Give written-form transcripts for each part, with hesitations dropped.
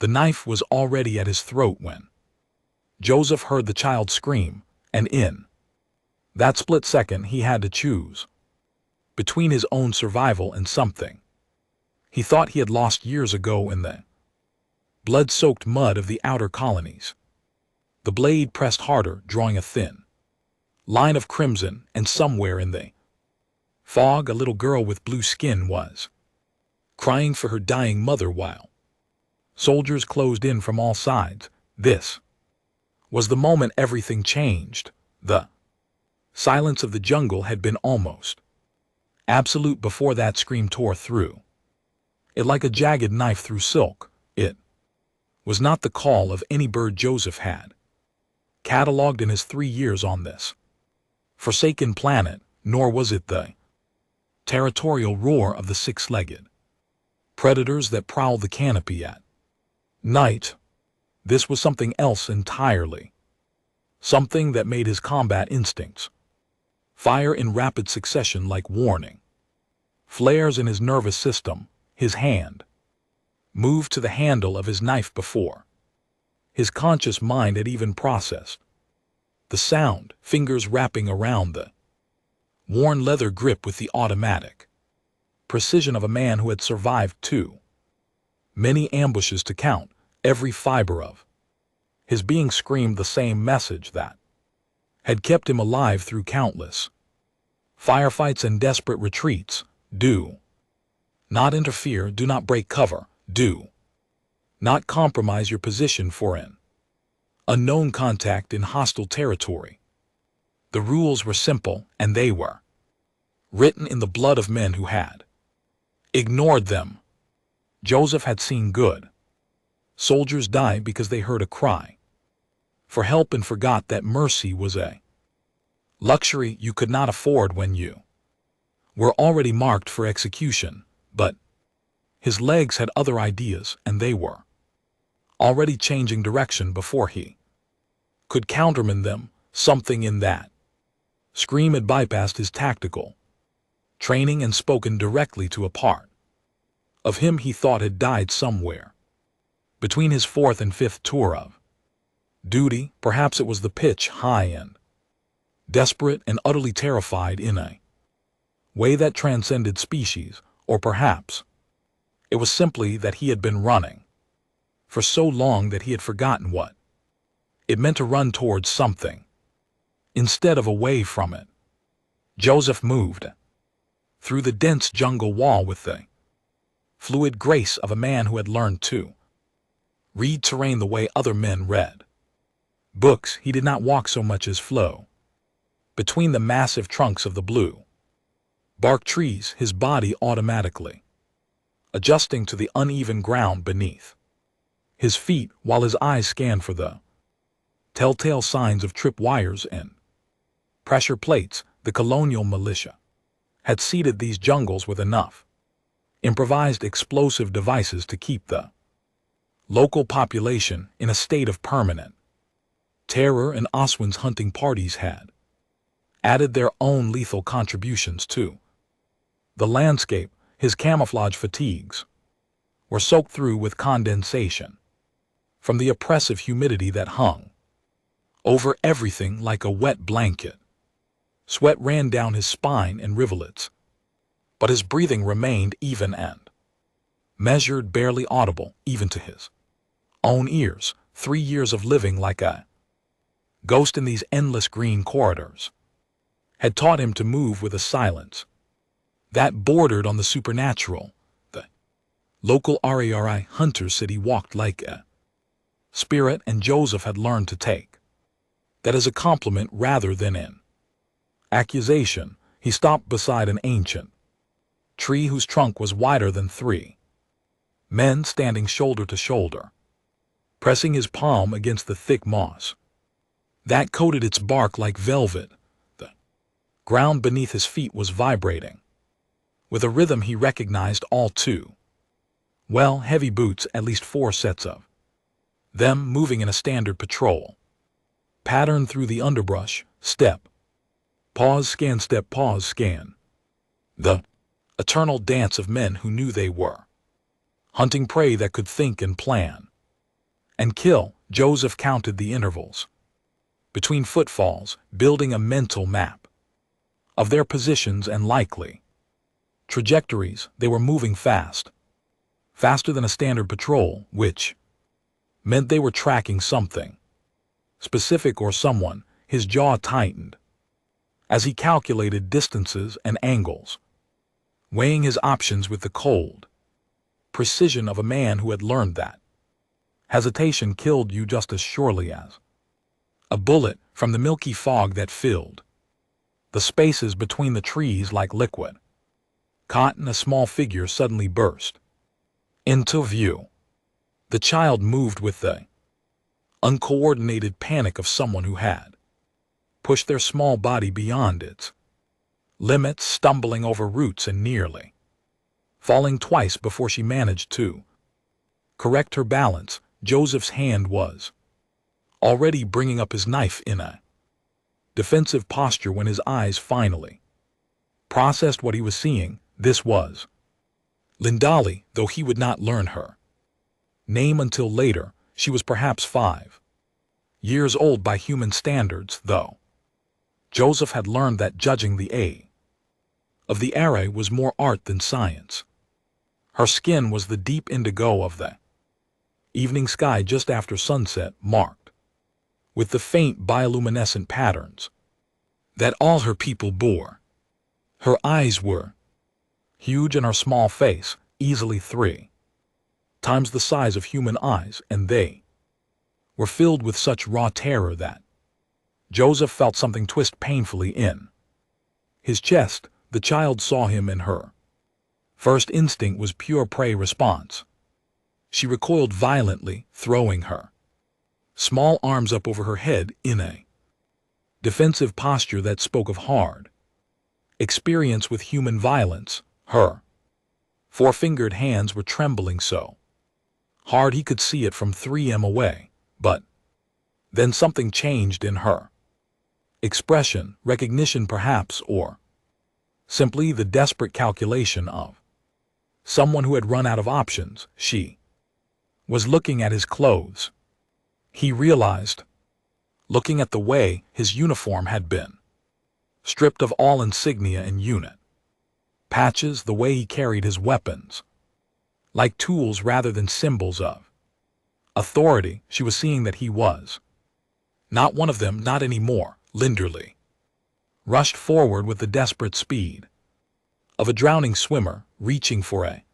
The knife was already at his throat when Joseph heard the child scream, and in that split second he had to choose between his own survival and something he thought he had lost years ago in the blood-soaked mud of the outer colonies. The blade pressed harder, drawing a thin line of crimson, and somewhere in the fog a little girl with blue skin was crying for her dying mother while soldiers closed in from all sides. This was the moment everything changed. The silence of the jungle had been almost absolute before that scream tore through it like a jagged knife through silk. It was not the call of any bird Joseph had catalogued in his 3 years on this forsaken planet, nor was it the territorial roar of the six-legged predators that prowled the canopy at night. This was something else entirely, something that made his combat instincts fire in rapid succession like warning flares in his nervous system. His hand moved to the handle of his knife before his conscious mind had even processed the sound, fingers wrapping around the worn leather grip with the automatic precision of a man who had survived too many ambushes to count. Every fiber of his being screamed the same message that had kept him alive through countless firefights and desperate retreats. Do not interfere, do not break cover, do not compromise your position for an unknown contact in hostile territory. The rules were simple, and they were written in the blood of men who had ignored them. Joseph had seen good soldiers die because they heard a cry for help and forgot that mercy was a luxury you could not afford when you were already marked for execution. But his legs had other ideas, and they were already changing direction before he could countermand them. Something in that scream had bypassed his tactical training and spoken directly to a part of him he thought had died somewhere between his 4th and 5th tour of duty. Perhaps it was the pitch high and desperate and utterly terrified in a way that transcended species, or perhaps it was simply that he had been running for so long that he had forgotten what it meant to run towards something instead of away from it. Joseph moved through the dense jungle wall with the fluid grace of a man who had learned to read terrain the way other men read books. He did not walk so much as flow between the massive trunks of the blue bark trees, his body automatically adjusting to the uneven ground beneath his feet while his eyes scanned for the telltale signs of tripwires and pressure plates. The colonial militia had seeded these jungles with enough improvised explosive devices to keep the local population in a state of permanent terror, and Oswin's hunting parties had added their own lethal contributions to the landscape. His camouflage fatigues were soaked through with condensation from the oppressive humidity that hung over everything like a wet blanket. Sweat ran down his spine in rivulets, but his breathing remained even and measured, barely audible even to his own ears. 3 years of living like a ghost in these endless green corridors had taught him to move with a silence that bordered on the supernatural. The local RARI hunter said he walked like a spirit, and Joseph had learned to take that as a compliment rather than an accusation. He stopped beside an ancient tree whose trunk was wider than 3 men standing shoulder to shoulder, pressing his palm against the thick moss that coated its bark like velvet. The ground beneath his feet was vibrating with a rhythm he recognized all too well. Heavy boots, at least 4 sets of them, moving in a standard patrol pattern through the underbrush. Step, pause, scan, step, pause, scan. The eternal dance of men who knew they were hunting prey that could think and plan. and kill. Joseph counted the intervals between footfalls, building a mental map of their positions and likely trajectories. They were moving fast, faster than a standard patrol, which meant they were tracking something specific or someone. His jaw tightened as he calculated distances and angles, weighing his options with the cold precision of a man who had learned that hesitation killed you just as surely as a bullet. From the milky fog that filled the spaces between the trees like liquid cotton, a small figure suddenly burst into view. The child moved with the uncoordinated panic of someone who had pushed their small body beyond its limits, stumbling over roots and nearly falling twice before she managed to correct her balance. Joseph's hand was already bringing up his knife in a defensive posture when his eyes finally processed what he was seeing. This was Lindali, though he would not learn her name until later. She was perhaps 5 years old by human standards, though Joseph had learned that judging the age of the array was more art than science. Her skin was the deep indigo of the evening sky just after sunset, marked with the faint bioluminescent patterns that all her people bore. Her eyes were huge and her small face easily 3 times the size of human eyes, and they were filled with such raw terror that Joseph felt something twist painfully in his chest. The child saw him, and her first instinct was pure prey response. She recoiled violently, throwing her small arms up over her head in a defensive posture that spoke of hard experience with human violence. Her 4-fingered hands were trembling so hard he could see it from 3 m away. But then something changed in her expression, recognition perhaps, or simply the desperate calculation of someone who had run out of options. She was looking at his clothes. He realized, looking at the way his uniform had been stripped of all insignia and unit patches, the way he carried his weapons like tools rather than symbols of authority. She was seeing that he was not one of them, not anymore. Linderly rushed forward with the desperate speed of a drowning swimmer reaching for a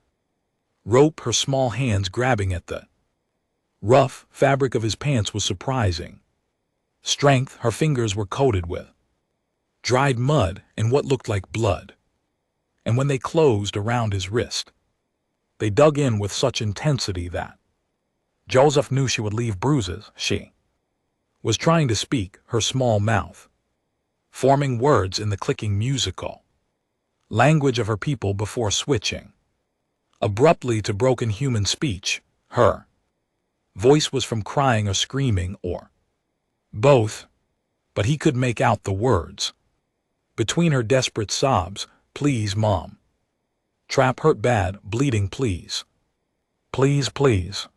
rope, her small hands grabbing at the rough fabric of his pants with surprising strength. Her fingers were coated with dried mud and what looked like blood, and when they closed around his wrist, they dug in with such intensity that Joseph knew she would leave bruises. She was trying to speak, her small mouth forming words in the clicking musical language of her people before switching abruptly to broken human speech. Her voice was from crying or screaming or both, but he could make out the words between her desperate sobs. Please, Mom. Trap hurt bad, bleeding, please. Please, please.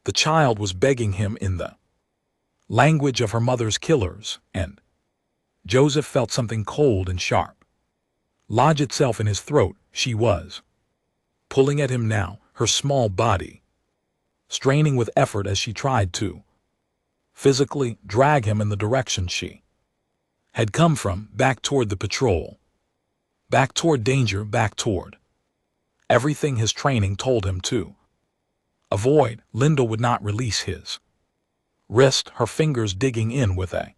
The child was begging him in the language of her mother's killers, and Joseph felt something cold and sharp lodge itself in his throat. She was pulling at him now, her small body straining with effort as she tried to physically drag him in the direction she had come from, back toward the patrol, back toward danger, back toward everything his training told him to avoid. Linda would not release his wrist, her fingers digging in with a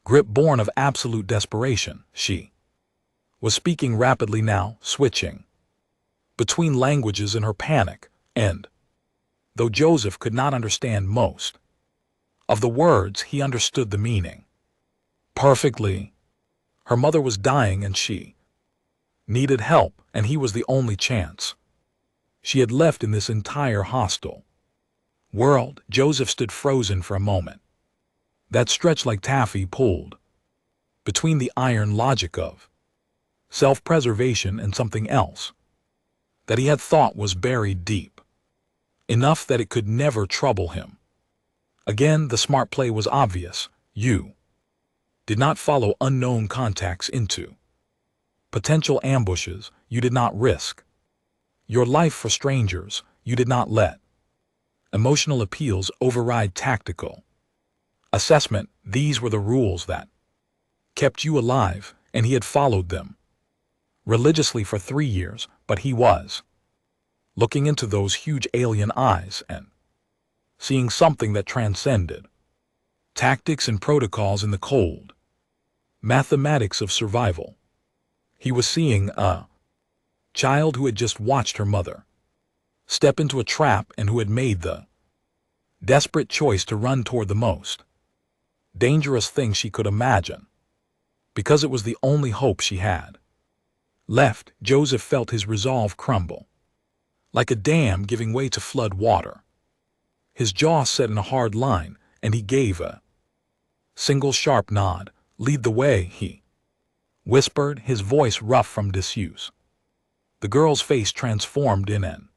grip born of absolute desperation. She was speaking rapidly now, switching between languages in her panic, and though Joseph could not understand most of the words, he understood the meaning perfectly. Her mother was dying and she needed help, and he was the only chance she had left in this entire hostile world. Joseph stood frozen for a moment that stretched like taffy pulled between the iron logic of self-preservation and something else that he had thought was buried deep enough that it could never trouble him. Again, the smart play was obvious. You did not follow unknown contacts into potential ambushes you did not risk. Your life for strangers you did not let emotional appeals override tactical assessment. These were the rules that kept you alive, and he had followed them religiously for 3 years, but he was looking into those huge alien eyes and seeing something that transcended tactics and protocols in the cold mathematics of survival. He was seeing a child who had just watched her mother step into a trap and who had made the desperate choice to run toward the most dangerous thing she could imagine, because it was the only hope she had left. Joseph felt his resolve crumble, like a dam giving way to flood water. His jaw set in a hard line, and he gave a single sharp nod. Lead the way, he whispered, his voice rough from disuse. The girl's face transformed in an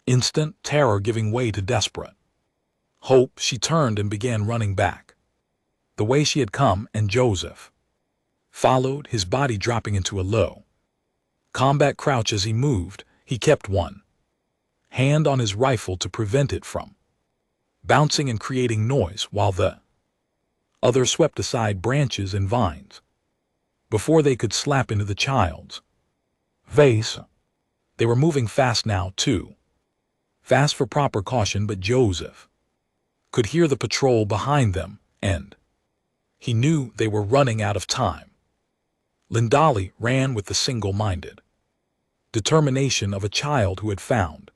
instant, terror giving way to desperate hope. She turned and began running back the way she had come, and Joseph followed, his body dropping into a low combat crouch as he moved. He kept one hand on his rifle to prevent it from bouncing and creating noise, while the other swept aside branches and vines before they could slap into the child's face. They were moving fast now, too fast for proper caution, but Joseph could hear the patrol behind them, and he knew they were running out of time. Lindali ran with the single-minded determination of a child who had found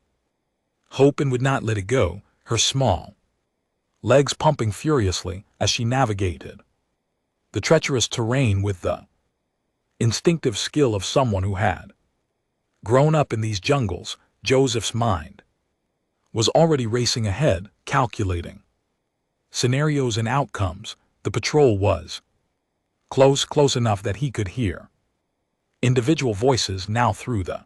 hope and would not let it go, her small legs pumping furiously as she navigated the treacherous terrain with the instinctive skill of someone who had grown up in these jungles. Joseph's mind was already racing ahead, calculating scenarios and outcomes. The patrol was close enough that he could hear individual voices now through the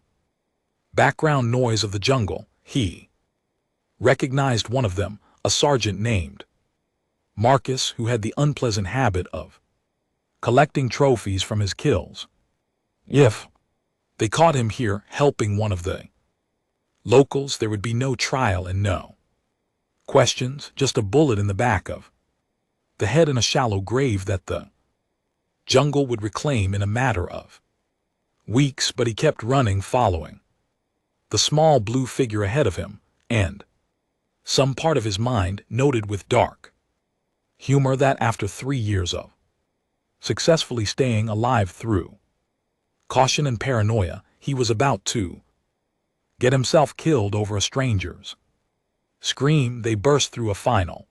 background noise of the jungle. He recognized one of them, a sergeant named Marcus, who had the unpleasant habit of collecting trophies from his kills. If they caught him here helping one of the locals, there would be no trial and no questions, just a bullet in the back of the head in a shallow grave that the jungle would reclaim in a matter of weeks. But he kept running, following the small blue figure ahead of him, and some part of his mind noted with dark humor that after 3 years of successfully staying alive through caution and paranoia, he was about to get himself killed over a stranger's scream. They burst through a final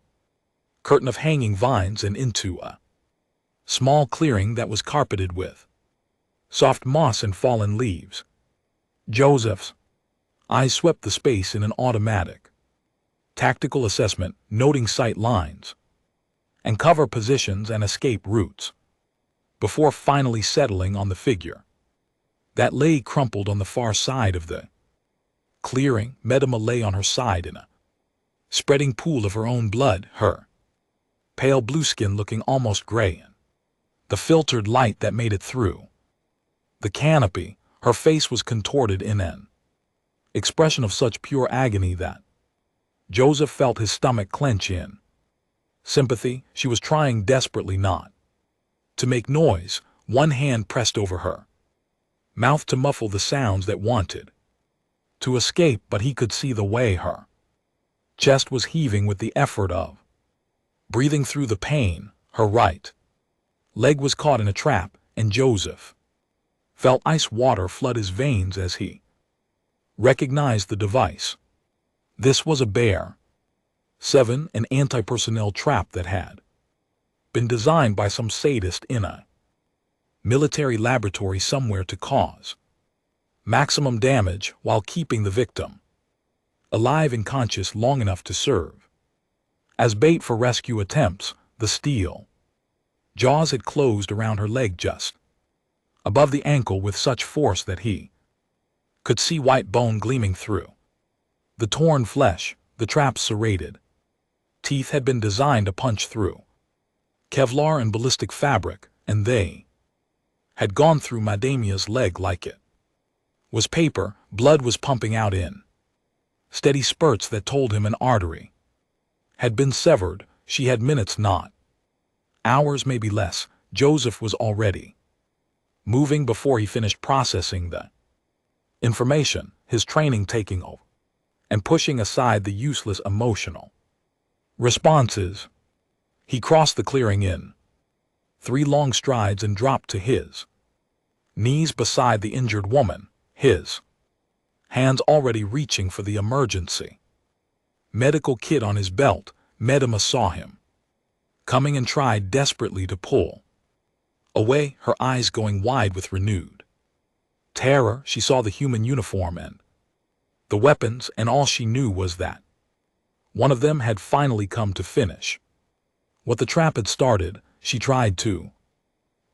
curtain of hanging vines and into a small clearing that was carpeted with soft moss and fallen leaves. Joseph's eyes swept the space in an automatic tactical assessment, noting sight lines and cover positions and escape routes, before finally settling on the figure that lay crumpled on the far side of the clearing. Medema lay on her side in a spreading pool of her own blood, her pale blue skin looking almost gray in the filtered light that made it through the canopy. Her face was contorted in an expression of such pure agony that Joseph felt his stomach clench in sympathy. She was trying desperately not to make noise, one hand pressed over her mouth to muffle the sounds that wanted to escape, but he could see the way her chest was heaving with the effort of breathing through the pain. Her right leg was caught in a trap, and Joseph felt ice water flood his veins as he recognized the device. This was a Bear 7, an anti-personnel trap that had been designed by some sadist in a military laboratory somewhere to cause maximum damage while keeping the victim alive and conscious long enough to serve as bait for rescue attempts. The steel jaws had closed around her leg just above the ankle with such force that he could see white bone gleaming through the torn flesh. The trap's serrated Teeth had been designed to punch through Kevlar and ballistic fabric, and they had gone through Madamia's leg like it was paper. Blood was pumping out in steady spurts that told him an artery had been severed. She had minutes, not hours, maybe less. Joseph was already moving before he finished processing the information, his training taking over, and pushing aside the useless emotional responses. He crossed the clearing in 3 long strides and dropped to his knees beside the injured woman, his hands already reaching for the emergency medical kit on his belt. Medema saw him coming and tried desperately to pull away, her eyes going wide with renewed terror. She saw the human uniform and the weapons, and all she knew was that one of them had finally come to finish what the trap had started. She tried to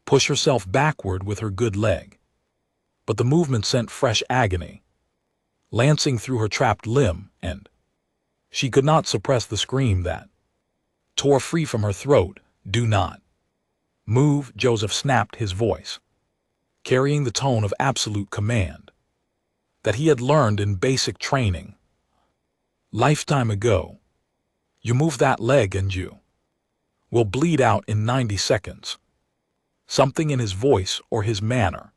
push herself backward with her good leg, but the movement sent fresh agony lancing through her trapped limb, and she could not suppress the scream that tore free from her throat. "Do not move," Joseph snapped, his voice carrying the tone of absolute command that he had learned in basic training lifetime ago. "You move that leg and you will bleed out in 90 seconds. Something in his voice or his manner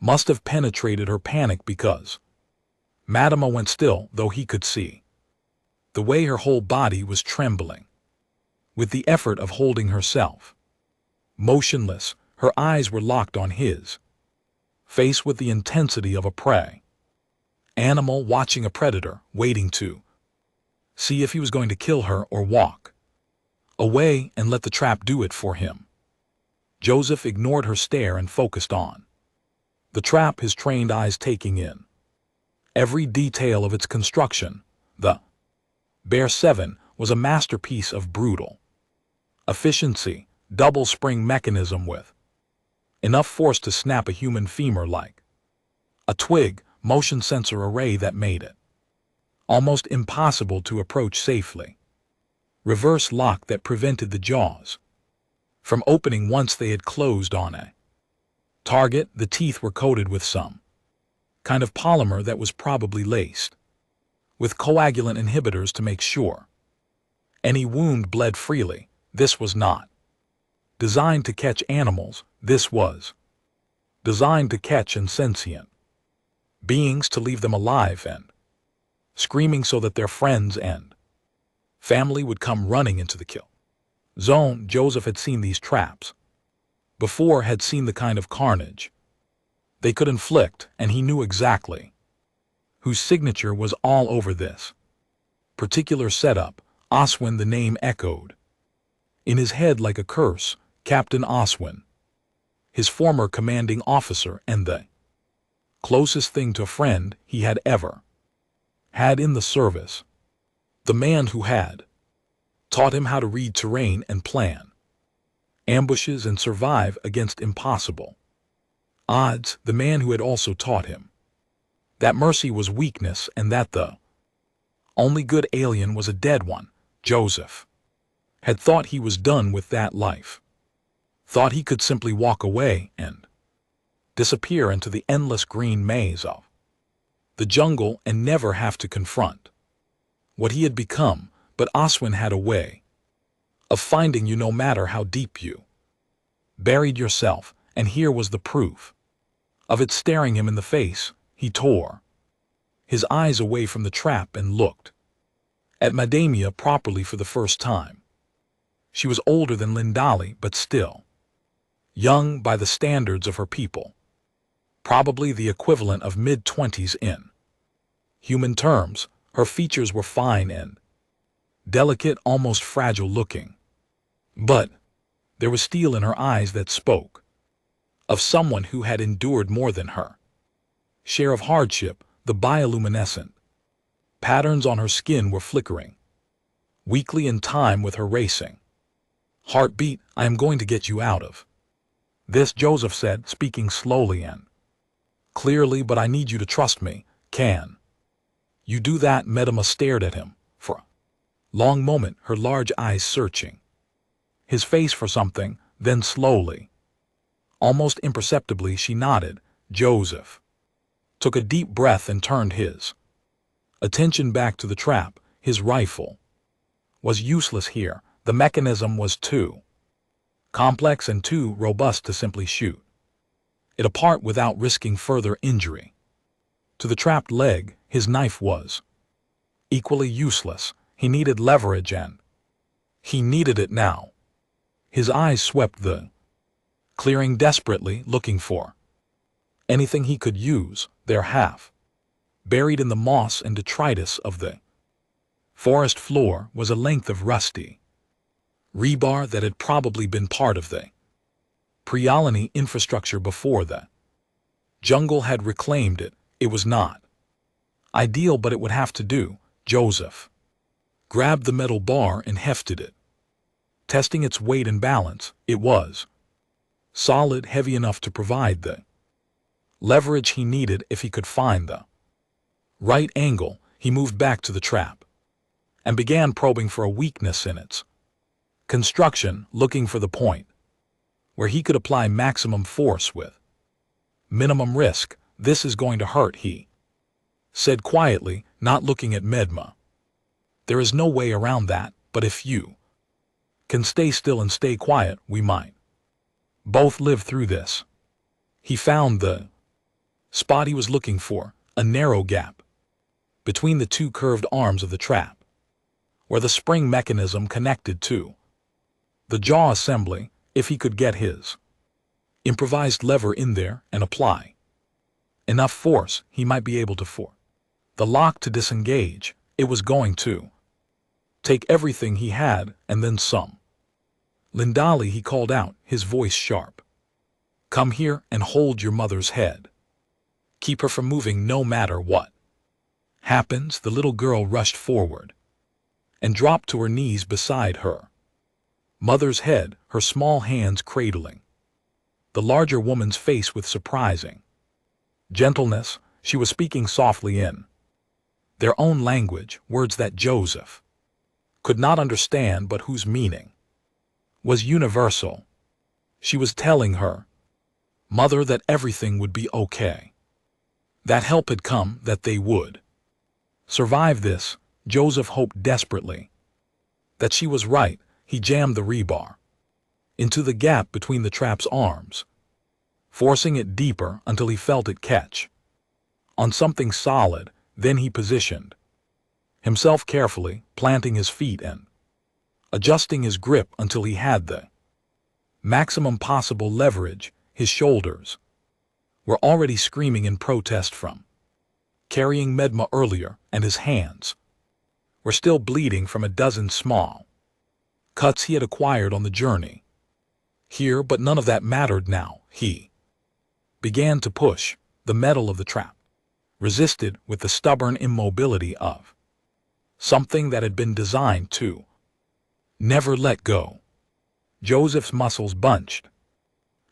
must have penetrated her panic, because Madama went still, though he could see the way her whole body was trembling with the effort of holding herself motionless. Her eyes were locked on his face with the intensity of a prey animal watching a predator, waiting to see if he was going to kill her or walk away and let the trap do it for him. Joseph ignored her stare and focused on the trap, his trained eyes taking in every detail of its construction. The Bear 7 was a masterpiece of brutal efficiency, double spring mechanism with enough force to snap a human femur like a twig, motion sensor array that made it almost impossible to approach safely, reverse lock that prevented the jaws from opening once they had closed on a target. The teeth were coated with some kind of polymer that was probably laced with coagulant inhibitors to make sure any wound bled freely. This was not designed to catch animals. This was designed to catch insentient beings, to leave them alive and screaming so that their friends and family would come running into the kill zone. Joseph had seen these traps before, had seen the kind of carnage they could inflict, and he knew exactly whose signature was all over this particular setup. Oswin, the name echoed in his head like a curse. Captain Oswin, his former commanding officer and the closest thing to a friend he had ever had in the service. The man who had taught him how to read terrain and plan ambushes and survive against impossible odds. The man who had also taught him that mercy was weakness and that the only good alien was a dead one. Joseph had thought he was done with that life, thought he could simply walk away and disappear into the endless green maze of the jungle and never have to confront what he had become. But Oswin had a way of finding you no matter how deep you buried yourself, and here was the proof of it staring him in the face. He tore his eyes away from the trap and looked at Madamia properly for the first time. She was older than Lindali, but still young by the standards of her people, probably the equivalent of mid-20s in human terms. Her features were fine and delicate, almost fragile looking, but there was steel in her eyes that spoke of someone who had endured more than her share of hardship. The bioluminescent patterns on her skin were flickering weakly in time with her racing heartbeat. "I am going to get you out of this," Joseph said, speaking slowly and clearly, "but I need you to trust me. Can you do that?" Medema stared at him for Long moment, her large eyes searching his face for something, then slowly, almost imperceptibly, she nodded. Joseph took a deep breath and turned his attention back to the trap. His rifle was useless here. The mechanism was too complex and too robust to simply shoot it apart without risking further injury. To the trapped leg, his knife was equally useless. He needed leverage, and he needed it now. His eyes swept the clearing desperately, looking for anything he could use there, half buried in the moss and detritus of the forest floor was a length of rusty rebar that had probably been part of the pre-colony infrastructure before the jungle had reclaimed it. It was not ideal, but it would have to do. Joseph grabbed the metal bar and hefted it. Testing its weight and balance, it was solid, heavy enough to provide the leverage he needed if he could find the right angle. He moved back to the trap and began probing for a weakness in its construction, looking for the point where he could apply maximum force with minimum risk. This is going to hurt, he said quietly, not looking at Medma. There is no way around that, but if you can stay still and stay quiet, we might both live through this. He found the spot he was looking for, a narrow gap between the two curved arms of the trap, where the spring mechanism connected to the jaw assembly. If he could get his improvised lever in there and apply enough force, he might be able to force the lock to disengage. It was going to take everything he had and then some. Lindali, he called out, his voice sharp. Come here and hold your mother's head. Keep her from moving no matter what happens. The little girl rushed forward and dropped to her knees beside her mother's head, her small hands cradling the larger woman's face with surprising gentleness. She was speaking softly in their own language, words that Joseph could not understand but whose meaning was universal. She was telling her mother that everything would be okay, that help had come, that they would survive this. Joseph hoped desperately that she was right. He jammed the rebar into the gap between the trap's arms, forcing it deeper until he felt it catch on something solid. Then he positioned himself carefully, planting his feet and adjusting his grip until he had the maximum possible leverage. His shoulders were already screaming in protest from carrying Medma earlier, and his hands were still bleeding from a dozen small cuts he had acquired on the journey here, but none of that mattered now. He began to push the metal of the trap, resisted with the stubborn immobility of something that had been designed to never let go. Joseph's muscles bunched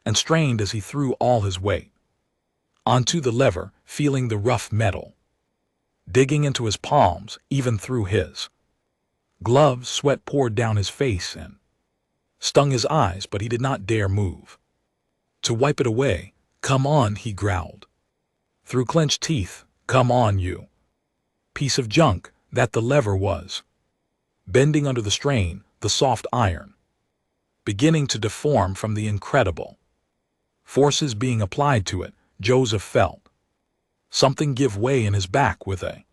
and strained as he threw all his weight onto the lever, feeling the rough metal digging into his palms, even through his gloves. Sweat poured down his face and stung his eyes, but he did not dare move to wipe it away. Come on, he growled through clenched teeth. Come on, you piece of junk. That the lever was bending under the strain, the soft iron beginning to deform from the incredible forces being applied to it. Joseph felt something give way in his back with a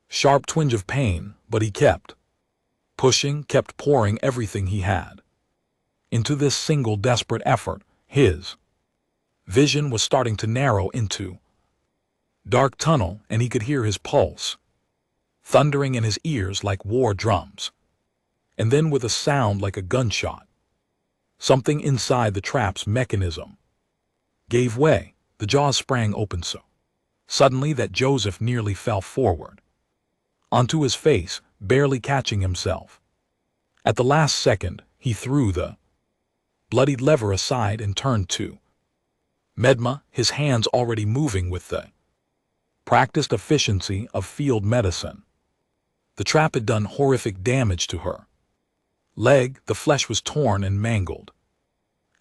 sharp twinge of pain, but he kept pushing, kept pouring everything he had into this single desperate effort. His vision was starting to narrow into dark tunnel, and he could hear his pulse thundering in his ears like war drums. And then, with a sound like a gunshot, something inside the trap's mechanism gave way. The jaws sprang open so suddenly that Joseph nearly fell forward onto his face, barely catching himself. At the last second, he threw the bloodied lever aside and turned to Medma, his hands already moving with the practiced efficiency of field medicine. The trap had done horrific damage to her leg. The flesh was torn and mangled,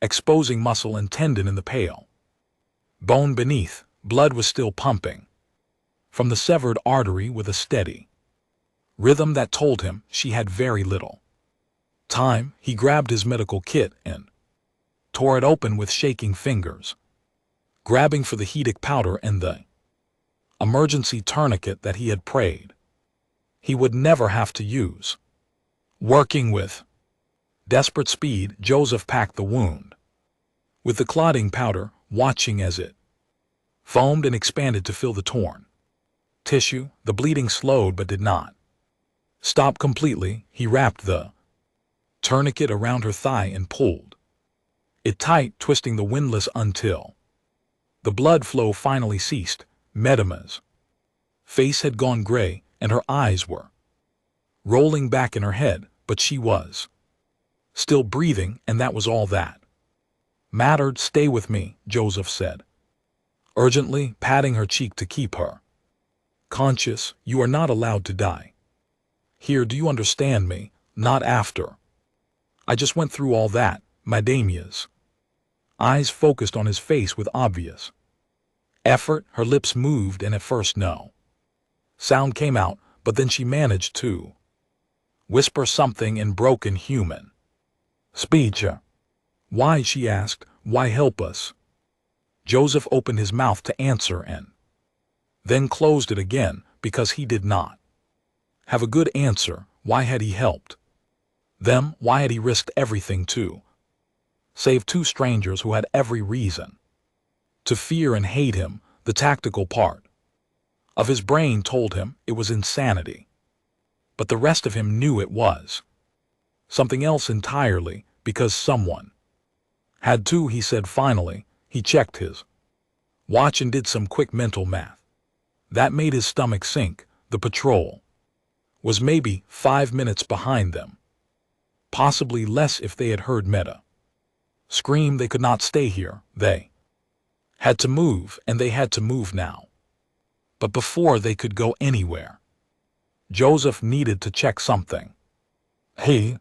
exposing muscle and tendon in the pale bone beneath. Blood was still pumping from the severed artery with a steady rhythm that told him she had very little time. He grabbed his medical kit and tore it open with shaking fingers, grabbing for the heatic powder and the emergency tourniquet that he had prayed he would never have to use. Working with desperate speed, Joseph packed the wound with the clotting powder, watching as it foamed and expanded to fill the torn tissue. The bleeding slowed but did not stop completely. He wrapped the tourniquet around her thigh and pulled it tight, twisting the windlass until the blood flow finally ceased. Medima's face had gone gray and her eyes were rolling back in her head, but she was still breathing, and that was all that mattered. "Stay with me," Joseph said urgently, patting her cheek to keep her conscious. "You are not allowed to die here. Do you understand me? Not after I just went through all that." Madamia's eyes focused on his face with obvious effort. Her lips moved and at first no sound came out, but then she managed to whisper something in broken human speech. "Why?" she asked. "Why help us?" Joseph opened his mouth to answer and then closed it again because he did not have a good answer. Why had he helped them? Why had he risked everything to save two strangers who had every reason to fear and hate him? The tactical part of his brain told him it was insanity, but the rest of him knew it was something else entirely, because someone had to. He said finally. He checked his watch and did some quick mental math that made his stomach sink. The patrol was maybe 5 minutes behind them, possibly less if they had heard Meta scream. They could not stay here. They had to move, and they had to move now. But before they could go anywhere, Joseph needed to check something. He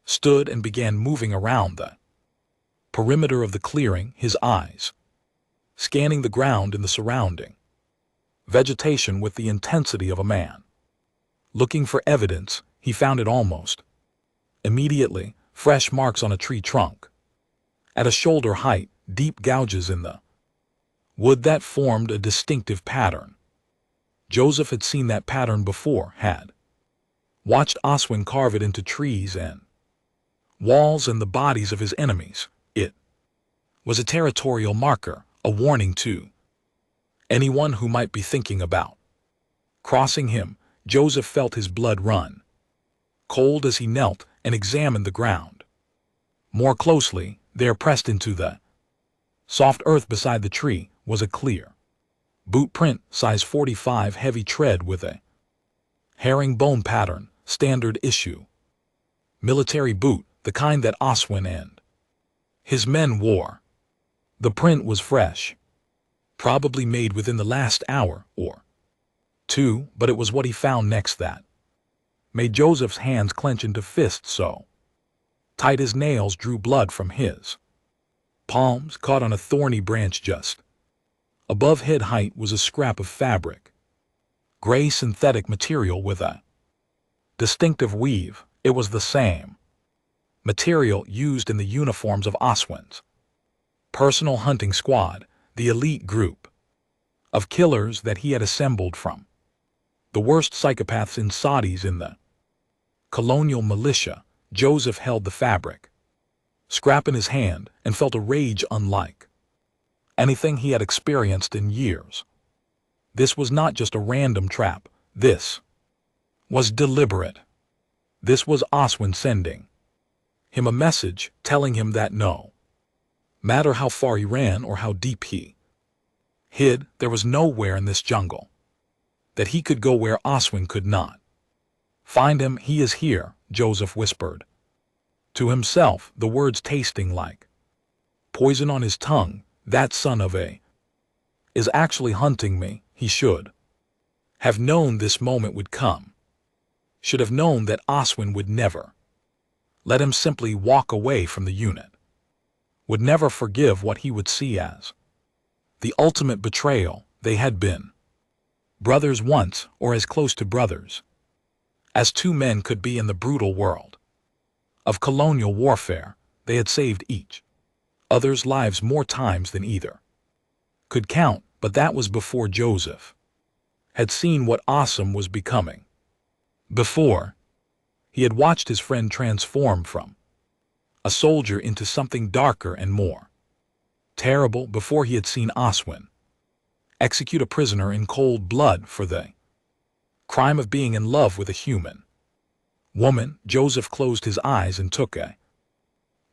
stood and began moving around the perimeter of the clearing, his eyes scanning the ground and the surrounding vegetation with the intensity of a man looking for evidence. He found it almost immediately. Fresh marks on a tree trunk at a shoulder height, deep gouges in the wood that formed a distinctive pattern. Joseph had seen that pattern before, had watched Oswin carve it into trees and walls and the bodies of his enemies. It was a territorial marker, a warning to anyone who might be thinking about crossing him. Joseph felt his blood run cold as he knelt and examined the ground more closely. There, pressed into the soft earth beside the tree, was a clear boot print, size 45, heavy tread with a herringbone pattern, standard issue military boot, the kind that Oswin and his men wore. The print was fresh, probably made within the last hour or two, but it was what he found next that made Joseph's hands clench into fists so tight his nails drew blood from his palms. Caught on a thorny branch just above head height was a scrap of fabric, gray synthetic material with a distinctive weave. It was the same material used in the uniforms of Oswin's personal hunting squad, the elite group of killers that he had assembled from the worst psychopaths in Saudis in the colonial militia. Joseph held the fabric scrap in his hand and felt a rage unlike anything he had experienced in years. This was not just a random trap. This was deliberate. This was Oswin sending him a message telling him that no matter how far he ran or how deep he hid, there was nowhere in this jungle that he could go where Oswin could not find him. "He is here," Joseph whispered to himself, the words tasting like poison on his tongue. "That son of a is actually hunting me." He should have known this moment would come. Should have known that Oswin would never let him simply walk away from the unit. Would never forgive what he would see as the ultimate betrayal. They had been brothers once, or as close to brothers as two men could be in the brutal world of colonial warfare. They had saved each other's lives more times than either could count, but that was before Joseph had seen what Awesome was becoming. Before he had watched his friend transform from a soldier into something darker and more terrible. Before he had seen Oswin execute a prisoner in cold blood for the crime of being in love with a human woman. Joseph closed his eyes and took a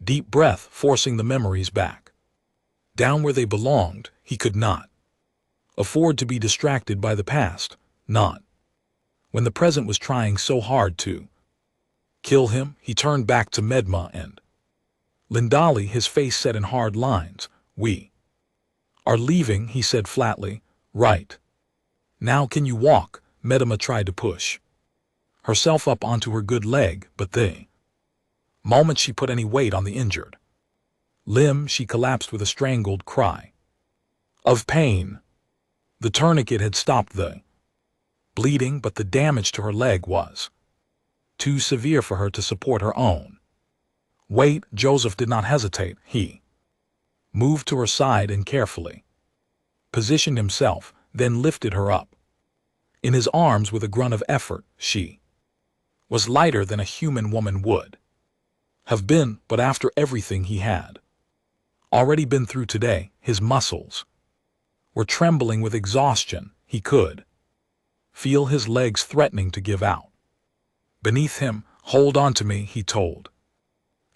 deep breath, forcing the memories back down where they belonged. He could not afford to be distracted by the past, not when the present was trying so hard to kill him. He turned back to Medma and Lindali, his face set in hard lines. "We are leaving," he said flatly. "Right now, can you walk?" Medma tried to push herself up onto her good leg, but the moment she put any weight on the injured limb, she collapsed with a strangled cry of pain. The tourniquet had stopped the bleeding, but the damage to her leg was too severe for her to support her own weight. Joseph did not hesitate. He moved to her side and carefully positioned himself, then lifted her up in his arms with a grunt of effort. She was lighter than a human woman would have been, but after everything he had already been through today, his muscles were trembling with exhaustion. He could feel his legs threatening to give out beneath him. "Hold on to me," he told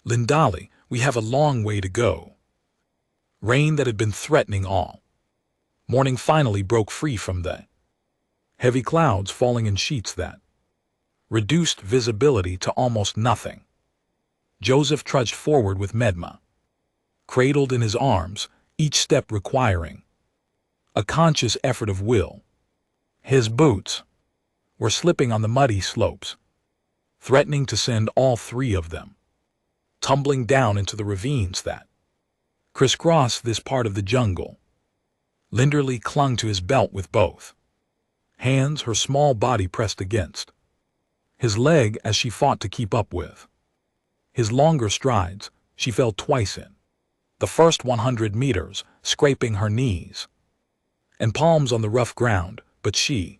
Lindali. "We have a long way to go." Rain that had been threatening all morning finally broke free from the heavy clouds, falling in sheets that reduced visibility to almost nothing. Joseph trudged forward with Medma cradled in his arms, each step requiring a conscious effort of will. His boots were slipping on the muddy slopes, threatening to send all three of them tumbling down into the ravines that crisscross this part of the jungle. Linderly clung to his belt with both hands, her small body pressed against his leg as she fought to keep up with his longer strides. She fell twice in the first 100 meters, scraping her knees and palms on the rough ground, but she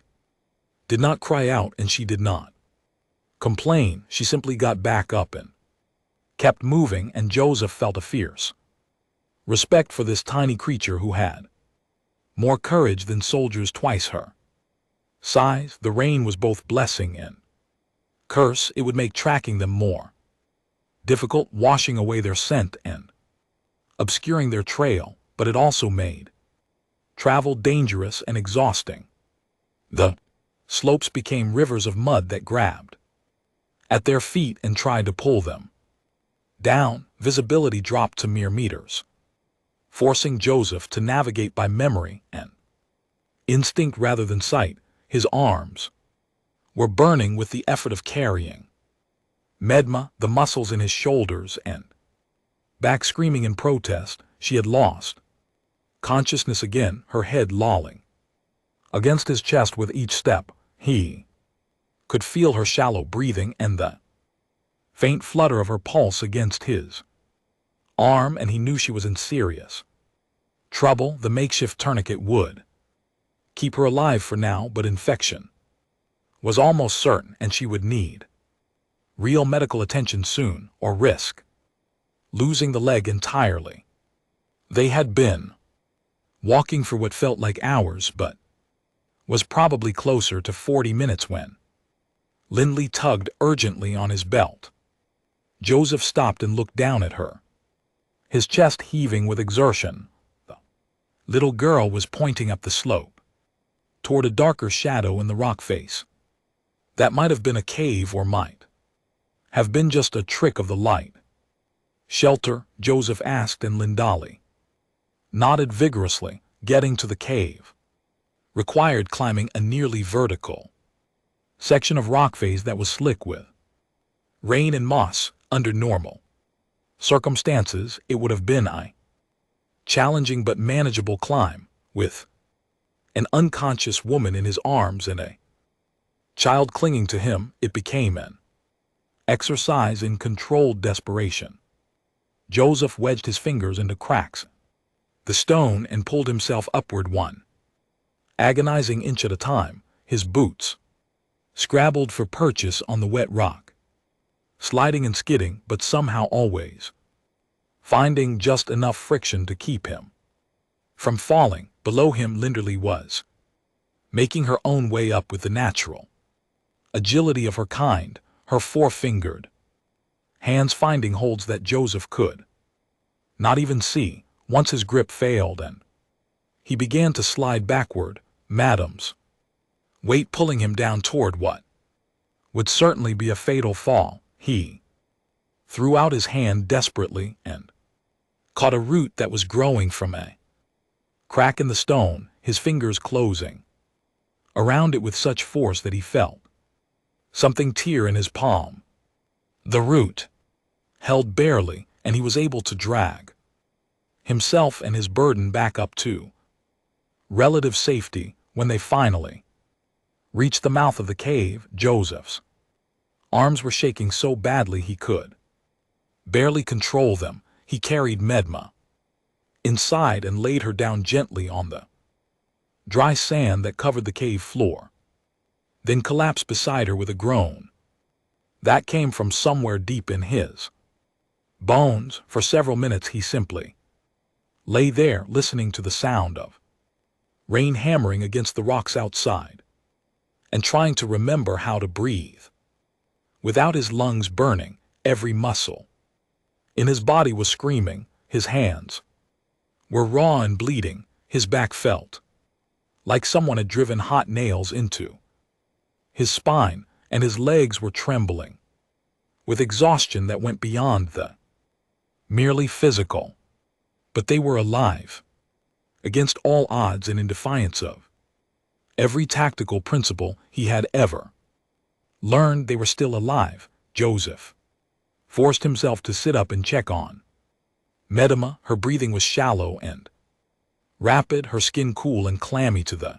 did not cry out and she did not complain. She simply got back up and kept moving, and Joseph felt a fierce respect for this tiny creature who had more courage than soldiers twice her size. The rain was both blessing and curse. It would make tracking them more difficult, washing away their scent and obscuring their trail, but it also made travel dangerous and exhausting. The slopes became rivers of mud that grabbed at their feet and tried to pull them down. Visibility dropped to mere meters, forcing Joseph to navigate by memory and instinct rather than sight. His arms were burning with the effort of carrying Medma, the muscles in his shoulders and back screaming in protest. She had lost consciousness again, her head lolling against his chest with each step. He could feel her shallow breathing and the faint flutter of her pulse against his arm, and he knew she was in serious trouble. The makeshift tourniquet would keep her alive for now, but infection was almost certain, and she would need real medical attention soon, or risk losing the leg entirely. They had been walking for what felt like hours, but was probably closer to 40 minutes when Lindley tugged urgently on his belt. Joseph stopped and looked down at her, his chest heaving with exertion. The little girl was pointing up the slope toward a darker shadow in the rock face. That might have been a cave, or might have been just a trick of the light. "Shelter?" Joseph asked, and Lindali nodded vigorously. Getting to the cave required climbing a nearly vertical section of rock face that was slick with rain and moss. Under normal circumstances, it would have been a challenging but manageable climb, with an unconscious woman in his arms and a child clinging to him. It became an exercise in controlled desperation. Joseph wedged his fingers into cracks the stone and pulled himself upward one agonizing inch at a time. His boots scrabbled for purchase on the wet rock, sliding and skidding, but somehow always finding just enough friction to keep him from falling. Below him, Linderly was making her own way up with the natural agility of her kind, her four-fingered hands finding holds that Joseph could not even see. Once his grip failed and he began to slide backward, Madam's weight pulling him down toward what would certainly be a fatal fall. He threw out his hand desperately and caught a root that was growing from a crack in the stone, his fingers closing around it with such force that he felt something tear in his palm. The root held barely, and he was able to drag himself and his burden back up to relative safety. When they finally reached the mouth of the cave, Joseph's arms were shaking so badly he could barely control them. He carried Medma inside and laid her down gently on the dry sand that covered the cave floor, then collapsed beside her with a groan that came from somewhere deep in his bones. For several minutes he simply lay there, listening to the sound of rain hammering against the rocks outside and trying to remember how to breathe without his lungs burning. Every muscle in his body was screaming. His hands were raw and bleeding. His back felt like someone had driven hot nails into his spine, and his legs were trembling with exhaustion that went beyond the merely physical. But they were alive, against all odds and in defiance of every tactical principle he had ever learned. They were still alive. Joseph forced himself to sit up and check on Medema. Her breathing was shallow and rapid, her skin cool and clammy to the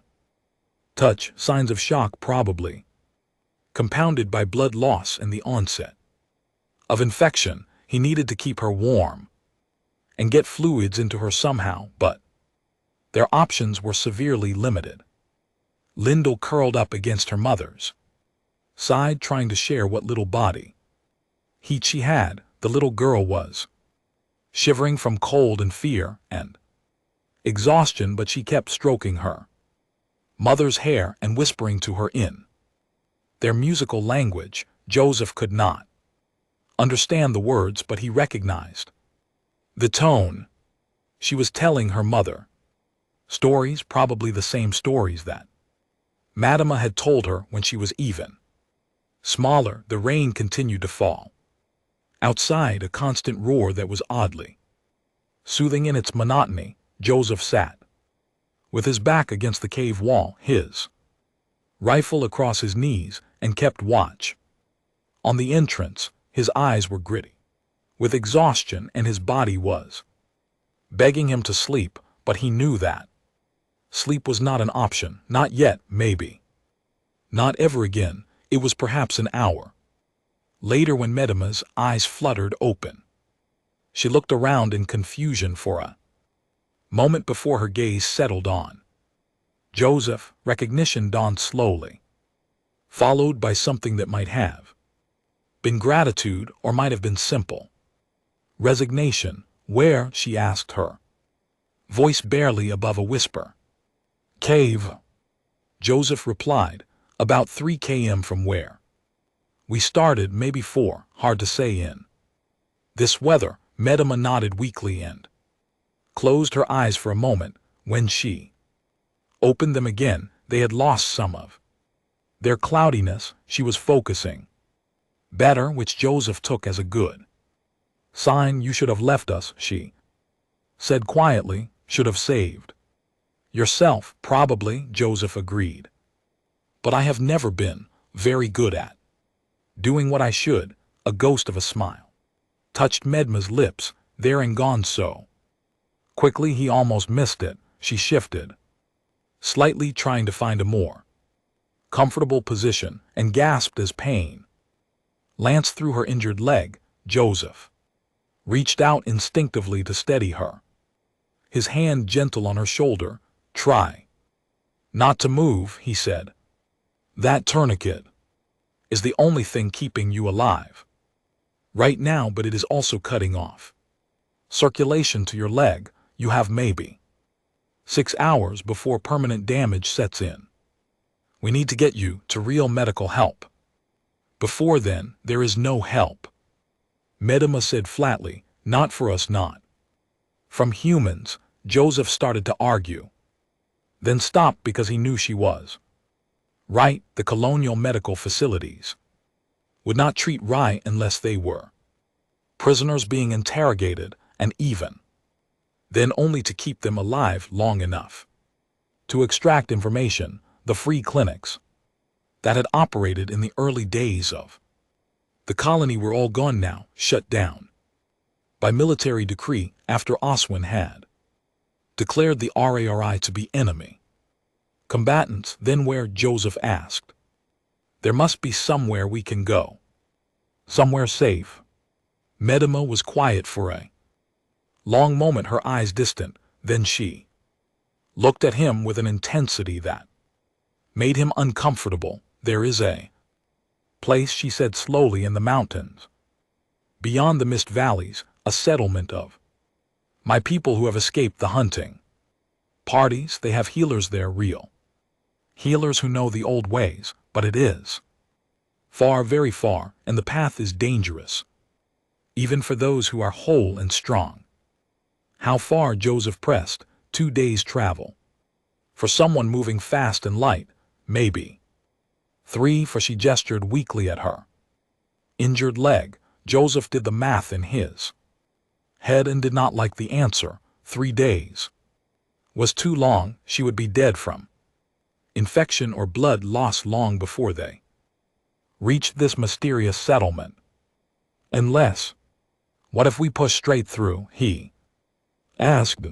touch, signs of shock probably compounded by blood loss and the onset of infection. He needed to keep her warm and get fluids into her somehow, but their options were severely limited. Lyndall curled up against her mother's side, trying to share what little body heat she had. The little girl was shivering from cold and fear and exhaustion, but she kept stroking her mother's hair and whispering to her in their musical language. Joseph could not understand the words, but he recognized the tone. She was telling her mother stories, probably the same stories that Madama had told her when she was even smaller. The rain continued to fall outside, a constant roar that was oddly soothing in its monotony. Joseph sat with his back against the cave wall, his rifle across his knees, and kept watch on the entrance. His eyes were gritty with exhaustion, and his body was begging him to sleep, but he knew that sleep was not an option. Not yet, maybe. Not ever again. It was perhaps an hour later when Medema's eyes fluttered open. She looked around in confusion for a moment before her gaze settled on Joseph. Recognition dawned slowly, followed by something that might have been gratitude or might have been simple resignation. Where? She asked, her voice barely above a whisper. Cave, Joseph replied. About 3 km from where we started, maybe 4, hard to say in this weather. Medema nodded weakly and closed her eyes for a moment. When she opened them again, they had lost some of their cloudiness. She was focusing better, which Joseph took as a good sign. You should have left us, she said quietly. Should have saved yourself. Probably, Joseph agreed. But I have never been Very good at. Doing what I should, a ghost of a smile. Touched Medma's lips, there and gone so. Quickly he almost missed it, she shifted. Slightly trying to find a more comfortable position, and gasped as pain lanced through her injured leg. Joseph reached out instinctively to steady her, his hand gentle on her shoulder. Try not to move, he said. That tourniquet is the only thing keeping you alive right now, but it is also cutting off circulation to your leg. You have maybe 6 hours before permanent damage sets in. We need to get you to real medical help. Before then, there is no help. Medema said flatly, not for us, not from humans. Joseph started to argue, then stopped because he knew she was right. The colonial medical facilities would not treat right unless they were prisoners being interrogated, and even then only to keep them alive long enough to extract information. The free clinics that had operated in the early days of the colony were all gone now, shut down by military decree after Oswin had declared the RARI to be enemy combatants. Then where? Joseph asked. There must be somewhere we can go. Somewhere safe. Medema was quiet for a long moment, her eyes distant. Then she looked at him with an intensity that made him uncomfortable. There is a place, she said slowly, in the mountains, beyond the mist valleys, a settlement of my people who have escaped the hunting parties. They have healers there, real healers who know the old ways, but it is far, very far, and the path is dangerous, even for those who are whole and strong. How far? Joseph pressed. 2 days' travel. For someone moving fast and light, maybe 3, for she gestured weakly at her injured leg. Joseph did the math in his head and did not like the answer. 3 days was too long. She would be dead from infection or blood loss long before they reached this mysterious settlement. Unless, what if we push straight through? He asked.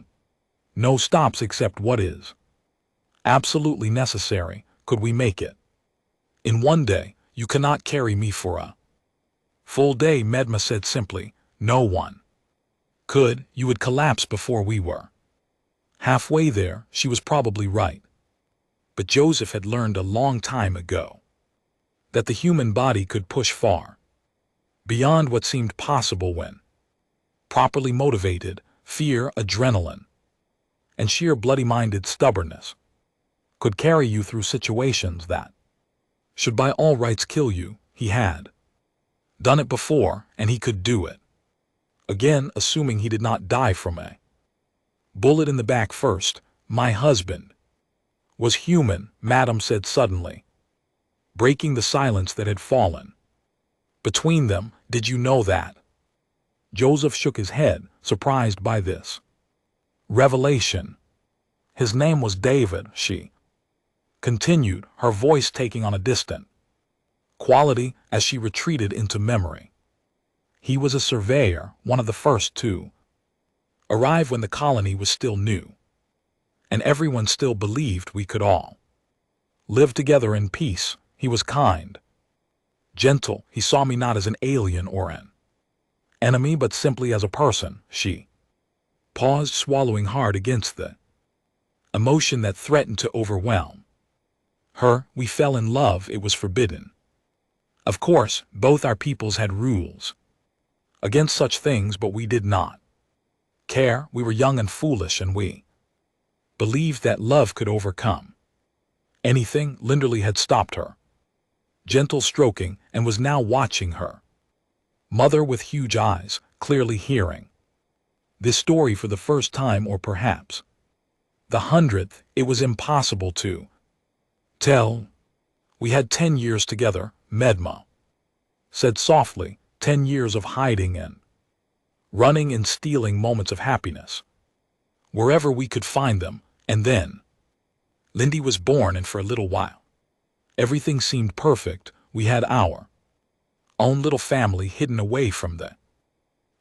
No stops except what is absolutely necessary. Could we make it in 1 day? You cannot carry me for a full day, Medma said simply. No one could. You would collapse before we were halfway there. She was probably right. But Joseph had learned a long time ago that the human body could push far beyond what seemed possible when properly motivated. Fear, adrenaline, and sheer bloody-minded stubbornness could carry you through situations that should by all rights kill you. He had done it before, and he could do it again, assuming he did not die from a bullet in the back first. My husband was human, Madame said suddenly, breaking the silence that had fallen between them. Did you know that? Joseph shook his head, surprised by this revelation. His name was David, she continued, her voice taking on a distant quality as she retreated into memory. He was a surveyor, one of the first to arrive when the colony was still new, and everyone still believed we could all live together in peace. He was kind, gentle. He saw me not as an alien or an enemy, but simply as a person. She paused, swallowing hard against the emotion that threatened to overwhelm her. We fell in love. It was forbidden. Of course, both our peoples had rules against such things, but we did not care. We were young and foolish, and we believed that love could overcome anything. Linderley had stopped her gentle stroking and was now watching her mother with huge eyes, clearly hearing this story for the first time, or perhaps the 100th. It was impossible to tell. We had 10 years together, Medma said softly. 10 years of hiding and running and stealing moments of happiness wherever we could find them. And then Lindy was born, and for a little while Everything seemed perfect. We had our own little family hidden away from the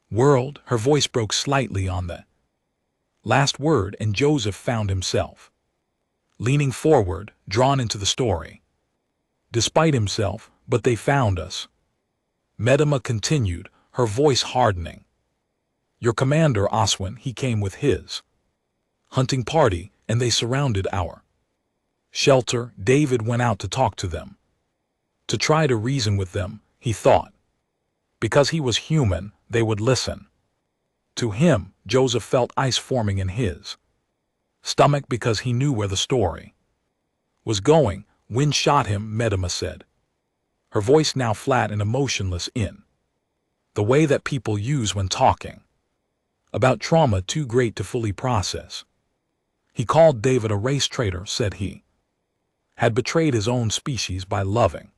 world. Her voice broke slightly on the last word, and Joseph found himself leaning forward, drawn into the story. Despite himself, but they found us. Medema continued, her voice hardening. Your commander, Oswin, he came with his hunting party, and they surrounded our shelter. David went out to talk to them, to try to reason with them, he thought. Because he was human, they would listen. To him, Joseph felt ice forming in his stomach because he knew where the story was going. Wind shot him, Medema said, her voice now flat and emotionless in the way that people use when talking about trauma too great to fully process. He called David a race traitor, said he had betrayed his own species by loving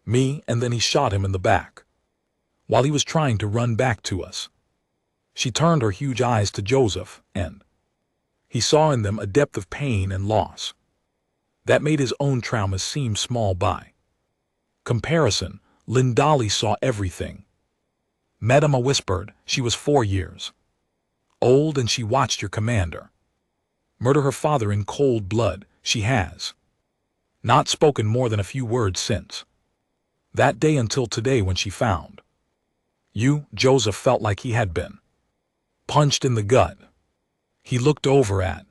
me, and then he shot him in the back while he was trying to run back to us. She turned her huge eyes to Joseph, and he saw in them a depth of pain and loss that made his own traumas seem small by comparison. Lindali saw everything. Medema whispered, she was 4 years old and she watched your commander murder her father in cold blood. She has not spoken more than a few words since that day until today when she found you. Joseph felt like he had been punched in the gut. He looked over at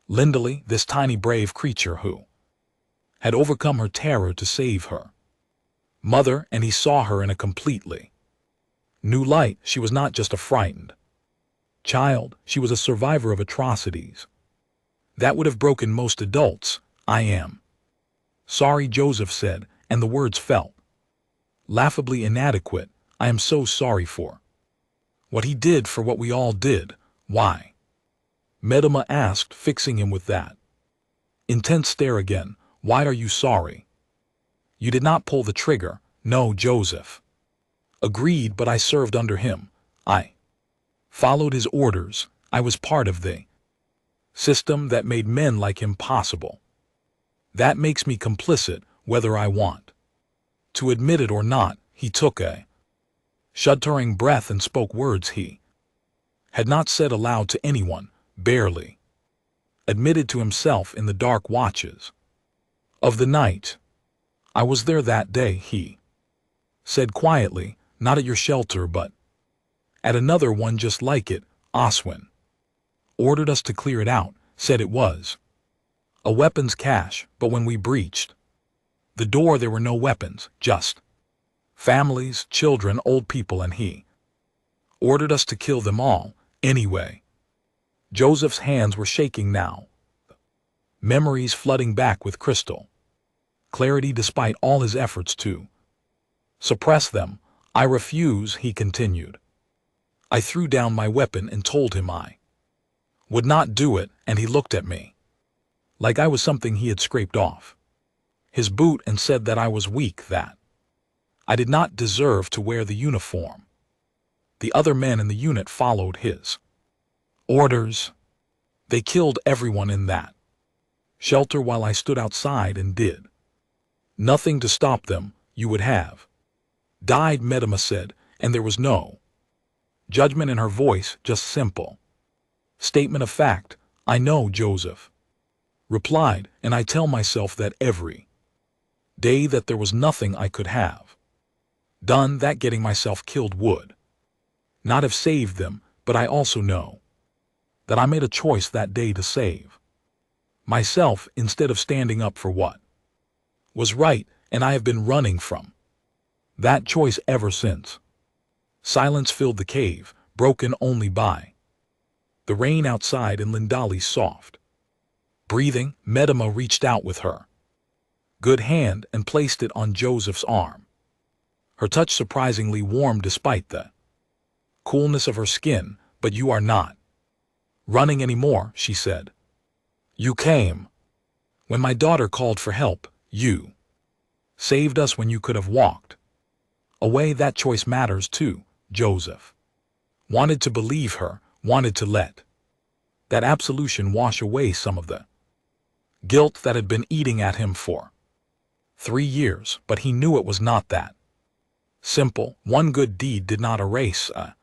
Lindali, this tiny brave creature who had overcome her terror to save her mother, and he saw her in a completely new light. She was not just a frightened child, she was a survivor of atrocities that would have broken most adults. I am sorry, Joseph said, and the words felt laughably inadequate. I am so sorry for what he did, for what we all did. Why? Medema asked, fixing him with that intense stare again. Why are you sorry? You did not pull the trigger. No, Joseph agreed, but I served under him. I followed his orders. I was part of the system that made men like him possible. That makes me complicit, whether I want to admit it or not. He took a shuddering breath and spoke words he had not said aloud to anyone, barely admitted to himself in the dark watches of the night. I was there that day, he said quietly, not at your shelter but at another one just like it. Oswin ordered us to clear it out, said it was a weapons cache, but when we breached the door there were no weapons, just families, children, old people, and he ordered us to kill them all anyway. Joseph's hands were shaking now, memories flooding back with crystal clarity despite all his efforts to suppress them. I refuse, he continued. I threw down my weapon and told him I would not do it, and he looked at me like I was something he had scraped off his boot and said that I was weak, that I did not deserve to wear the uniform. The other men in the unit followed his orders. They killed everyone in that shelter while I stood outside and did nothing to stop them. You would have died, Medema said, and there was no judgment in her voice, just simple statement of fact. I know, Joseph replied, and I tell myself that every day that there was nothing I could have done, that getting myself killed would not have saved them, but I also know that I made a choice that day to save myself instead of standing up for what was right, and I have been running from that choice ever since. Silence filled the cave, broken only by the rain outside and Lindali's soft breathing. Medema reached out with her good hand and placed it on Joseph's arm. Her touch surprisingly warm despite the coolness of her skin. But you are not running anymore, she said. You came when my daughter called for help. You saved us when you could have walked away. That choice matters too. Joseph wanted to believe her, wanted to let that absolution wash away some of the guilt that had been eating at him for 3 years, but he knew it was not that. Simple, one good deed did not erase a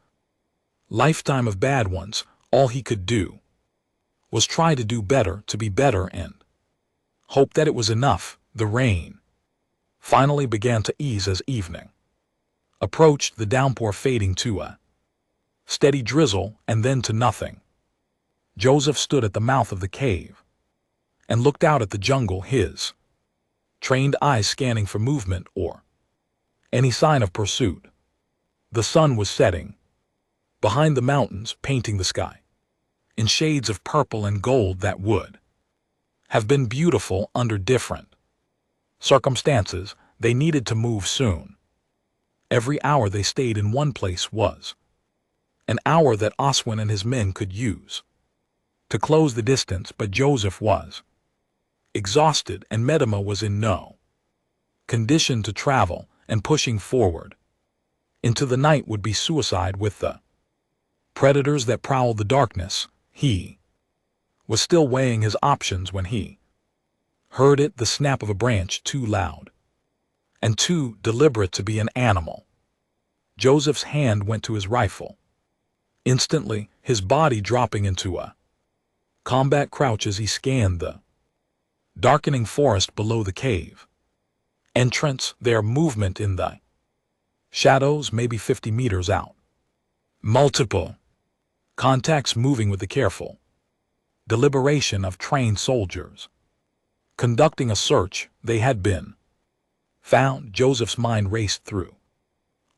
lifetime of bad ones. All he could do was try to do better, to be better, and hope that it was enough. The rain finally began to ease as evening approached, the downpour fading to a steady drizzle and then to nothing. Joseph stood at the mouth of the cave and looked out at the jungle, his trained eyes scanning for movement or any sign of pursuit. The sun was setting behind the mountains, painting the sky in shades of purple and gold that would have been beautiful under different circumstances. They needed to move soon. Every hour they stayed in one place was an hour that Oswin and his men could use to close the distance, but Joseph was exhausted and Medema was in no condition to travel, and pushing forward into the night would be suicide with the predators that prowled the darkness. He was still weighing his options when he heard it, the snap of a branch, too loud and too deliberate to be an animal. Joseph's hand went to his rifle. Instantly, his body dropping into a combat crouch as he scanned the darkening forest below the cave entrance, their movement in the shadows, maybe 50 meters out. Multiple contacts moving with the careful deliberation of trained soldiers conducting a search. They had been found. Joseph's mind raced through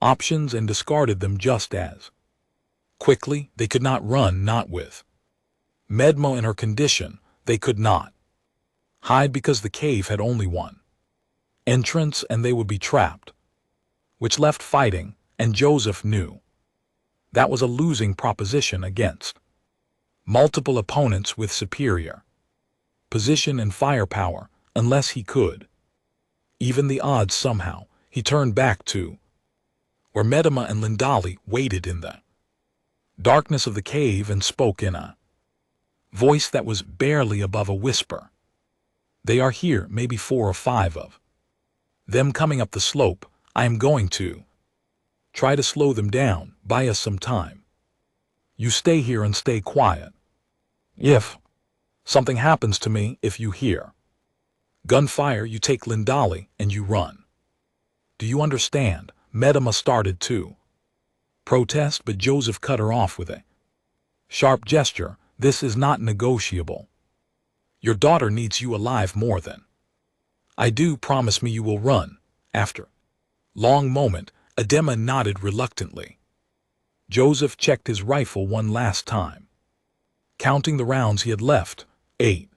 options and discarded them just as quickly. They could not run, not with Medmo in her condition. They could not hide because the cave had only one entrance and they would be trapped, which left fighting, and Joseph knew that was a losing proposition against multiple opponents with superior position and firepower. Unless he could even the odds somehow, he turned back to where Medema and Lindali waited in the darkness of the cave and spoke in a voice that was barely above a whisper. They are here, maybe 4 or 5 of them coming up the slope. I am going to try to slow them down. Buy us some time. You stay here and stay quiet. If something happens to me, if you hear gunfire, you take Lindali and you run. Do you understand? Medema started to protest, but Joseph cut her off with a sharp gesture. This is not negotiable. Your daughter needs you alive more than I do. Promise me you will run. After long moment, Adema nodded reluctantly. Joseph checked his rifle one last time, counting the rounds he had left. 8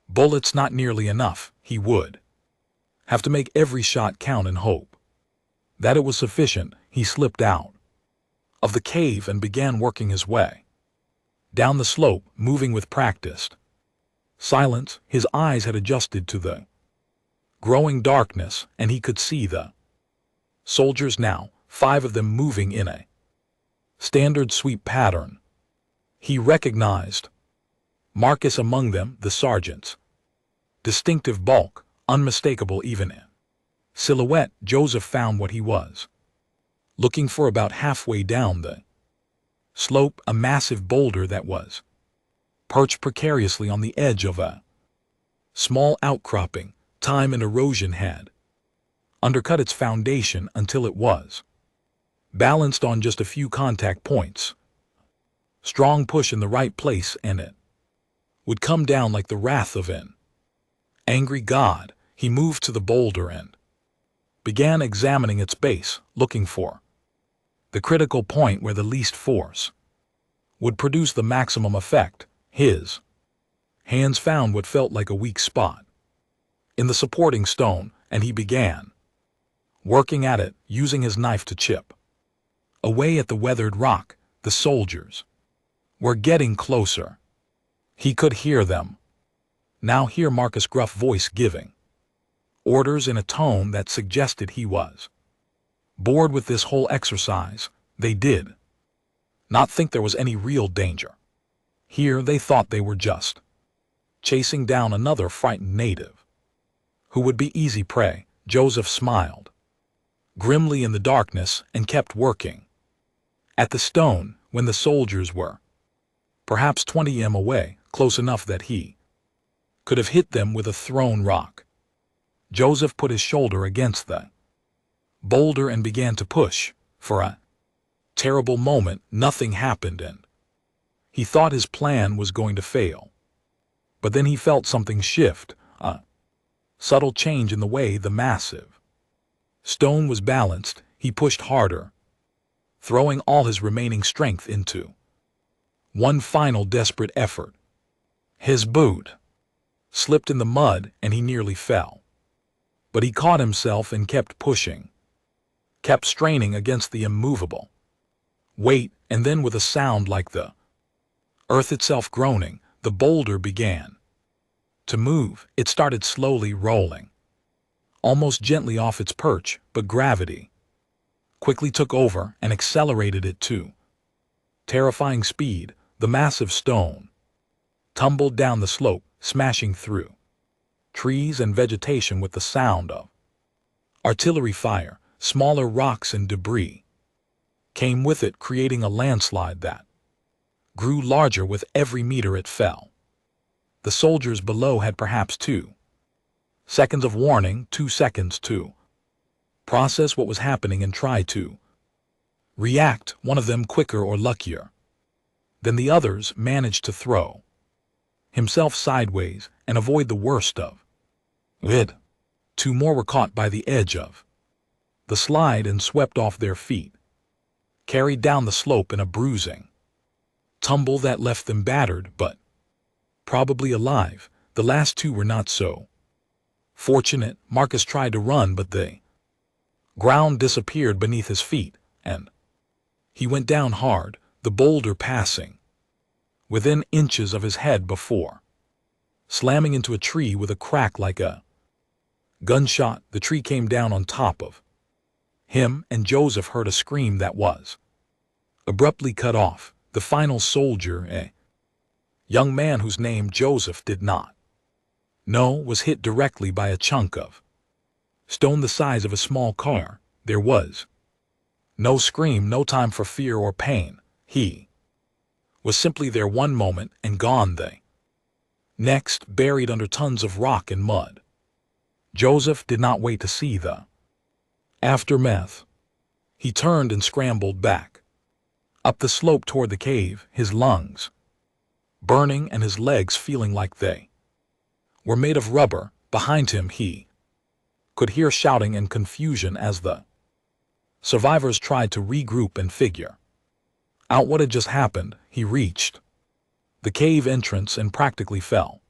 bullets, not nearly enough. He would have to make every shot count and hope that it was sufficient. He slipped out of the cave and began working his way down the slope, moving with practiced silence. His eyes had adjusted to the growing darkness, and he could see the soldiers now, 5 of them moving in a standard sweep pattern. He recognized Marcus among them, the sergeant's distinctive bulk, unmistakable even in silhouette. Joseph found what he was looking for about halfway down the slope, a massive boulder that was perched precariously on the edge of a small outcropping. Time and erosion had undercut its foundation until it was balanced on just a few contact points. Strong push in the right place and it would come down like the wrath of an angry god. He moved to the boulder and began examining its base, looking for the critical point where the least force would produce the maximum effect. His hands found what felt like a weak spot in the supporting stone, and he began working at it, using his knife to chip away at the weathered rock. The soldiers were getting closer. He could hear them. Now hear Marcus' gruff voice giving orders in a tone that suggested he was bored with this whole exercise. They did not think there was any real danger here. They thought they were just chasing down another frightened native who would be easy prey. Joseph smiled grimly in the darkness and kept working. At the stone, when the soldiers were perhaps 20 m away, close enough that he could have hit them with a thrown rock, Joseph put his shoulder against the boulder and began to push. For a terrible moment, nothing happened and he thought his plan was going to fail. But then he felt something shift, a subtle change in the way the massive stone was balanced. He pushed harder, throwing all his remaining strength into one final desperate effort. His boot slipped in the mud and he nearly fell. But he caught himself and kept pushing, kept straining against the immovable weight, and then with a sound like the earth itself groaning, the boulder began to move. It started slowly rolling, almost gently off its perch, but gravity quickly took over and accelerated it to terrifying speed. The massive stone tumbled down the slope, smashing through trees and vegetation with the sound of artillery fire. Smaller rocks and debris came with it, creating a landslide that grew larger with every meter it fell. The soldiers below had perhaps 2 seconds of warning, 2 seconds to process what was happening and try to react. One of them, quicker or luckier than the others, managed to throw himself sideways and avoid the worst of it. 2 more were caught by the edge of the slide and swept off their feet, carried down the slope in a bruising tumble that left them battered but probably alive. The last 2 were not so fortunate. Marcus tried to run, but the ground disappeared beneath his feet, and he went down hard, the boulder passing within inches of his head before slamming into a tree with a crack like a gunshot. The tree came down on top of him, and Joseph heard a scream that was abruptly cut off. The final soldier, a young man whose name Joseph did not know, was hit directly by a chunk of stone the size of a small car. There was no scream, no time for fear or pain. He was simply there one moment and gone the next, buried under tons of rock and mud. Joseph did not wait to see the aftermath. He turned and scrambled back up the slope toward the cave, his lungs burning and his legs feeling like they were made of rubber. Behind him he could hear shouting and confusion as the survivors tried to regroup and figure out what had just happened. He reached the cave entrance and practically fell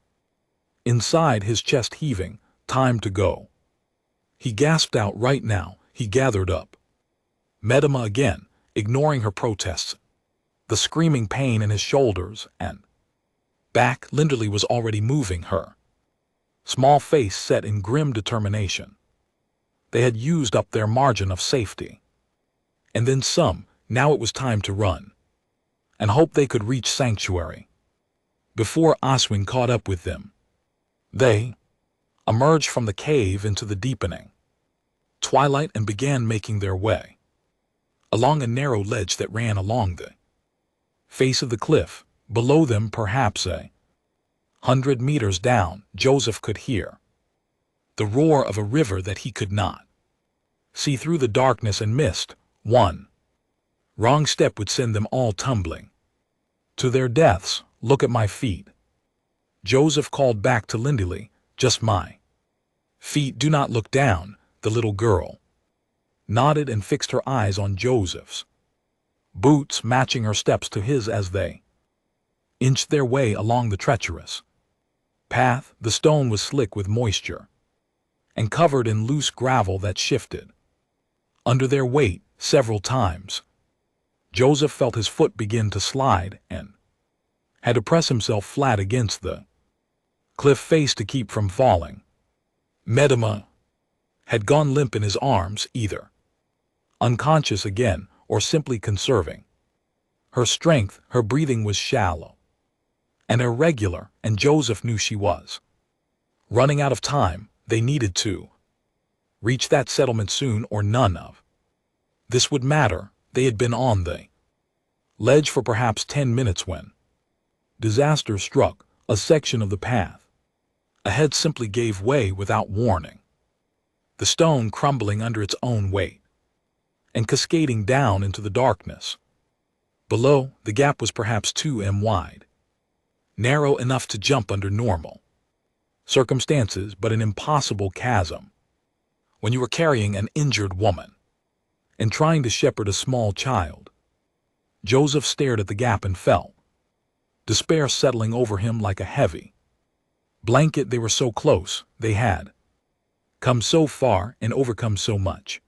inside, his chest heaving. Time to go, he gasped out. Right now. He gathered up Medema again, ignoring her protests, the screaming pain in his shoulders and back. Linderly was already moving, her small face set in grim determination. They had used up their margin of safety, and then some. Now it was time to run and hope they could reach sanctuary before Oswin caught up with them. They emerged from the cave into the deepening twilight and began making their way along a narrow ledge that ran along the face of the cliff. Below them, perhaps 100 meters down, Joseph could hear the roar of a river that he could not see through the darkness and mist. One wrong step would send them all tumbling to their deaths. Look at my feet, Joseph called back to Linderly. Just my feet, do not look down. The little girl nodded and fixed her eyes on Joseph's boots, matching her steps to his as they inched their way along the treacherous path. The stone was slick with moisture and covered in loose gravel that shifted under their weight several times. Joseph felt his foot begin to slide and had to press himself flat against the cliff face to keep from falling. Medema had gone limp in his arms, either unconscious again or simply conserving her strength. Her breathing was shallow and irregular, and Joseph knew she was running out of time. They needed to reach that settlement soon or none of this would matter. They had been on the ledge for perhaps 10 minutes when disaster struck. A section of the path ahead simply gave way without warning, the stone crumbling under its own weight and cascading down into the darkness. Below, the gap was perhaps 2 m wide, narrow enough to jump under normal circumstances, but an impossible chasm when you were carrying an injured woman and trying to shepherd a small child. Joseph stared at the gap and felt despair settling over him like a heavy blanket. They were so close. They had come so far and overcome so much.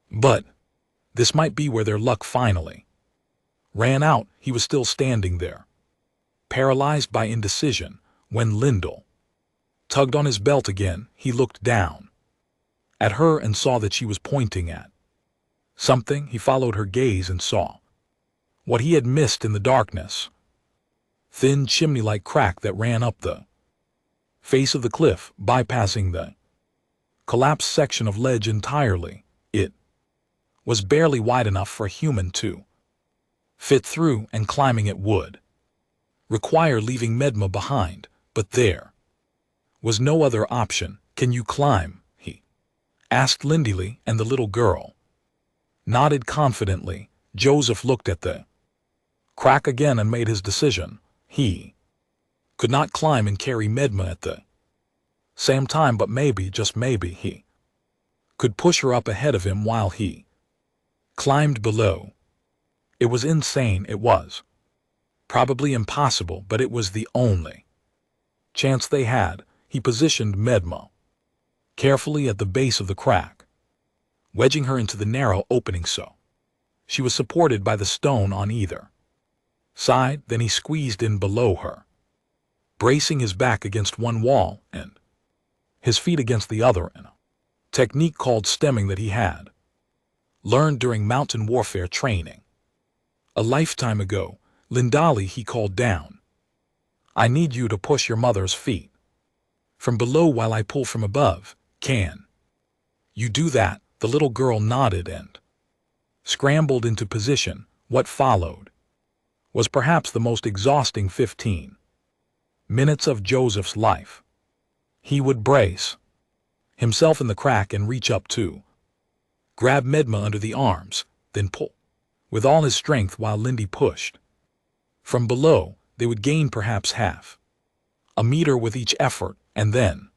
But this might be where their luck finally ran out. He was still standing there, paralyzed by indecision, when Lyndall tugged on his belt again. He looked down at her and saw that she was pointing at something. He followed her gaze and saw what he had missed in the darkness: thin chimney-like crack that ran up the face of the cliff, bypassing the collapsed section of ledge entirely. It was barely wide enough for a human to fit through, and climbing it would require leaving Medma behind, but there was no other option. "Can you climb?" he asked Lindy, and the little girl nodded confidently. Joseph looked at the crack again and made his decision. He could not climb and carry Medma at the same time, but maybe, just maybe, he could push her up ahead of him while he climbed below. It was insane. It was probably impossible, but it was the only chance they had. He positioned Medma carefully at the base of the crack, wedging her into the narrow opening so she was supported by the stone on either side. Then he squeezed in below her, bracing his back against one wall and his feet against the other, in a technique called stemming that he had learned during mountain warfare training a lifetime ago. "Lindali," he called down, "I need you to push your mother's feet from below while I pull from above. Can you do that?" The little girl nodded and scrambled into position. What followed was perhaps the most exhausting 15 minutes of Joseph's life. He would brace himself in the crack and reach up to grab Medma under the arms, then pull with all his strength while Lindy pushed from below. They would gain perhaps half a meter with each effort, and then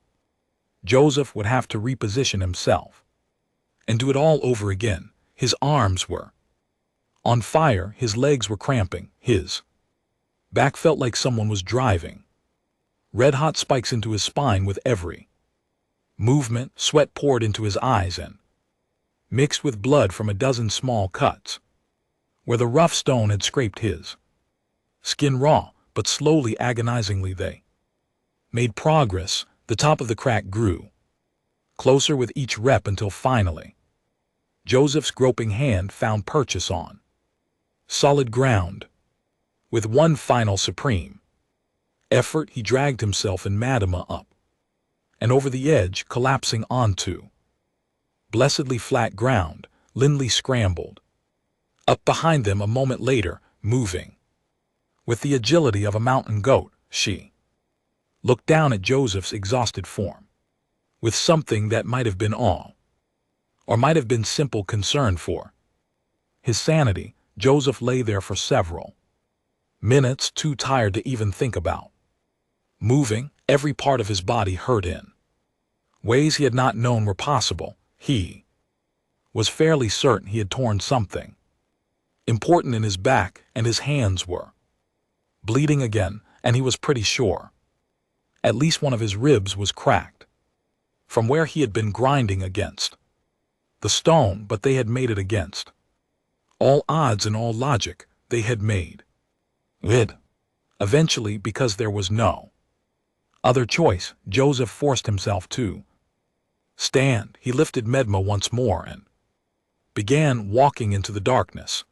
Joseph would have to reposition himself and do it all over again. His arms were on fire, his legs were cramping, his back felt like someone was driving red-hot spikes into his spine with every movement. Sweat poured into his eyes and mixed with blood from a dozen small cuts where the rough stone had scraped his skin raw, but slowly, agonizingly, they made progress. The top of the crack grew closer with each rep until finally Joseph's groping hand found purchase on solid ground. With one final supreme effort, he dragged himself and Madama up and over the edge, collapsing onto blessedly flat ground. Lindley scrambled up behind them a moment later, moving with the agility of a mountain goat. She looked down at Joseph's exhausted form with something that might have been awe or might have been simple concern for his sanity. Joseph lay there for several minutes, too tired to even think about moving. Every part of his body hurt in ways he had not known were possible. He was fairly certain he had torn something important in his back, and his hands were bleeding again, and he was pretty sure at least one of his ribs was cracked from where he had been grinding against the stone. But they had made it against all odds and all logic. They had made it eventually, because there was no other choice. Joseph forced himself to stand. He lifted Medma once more and began walking into the darkness,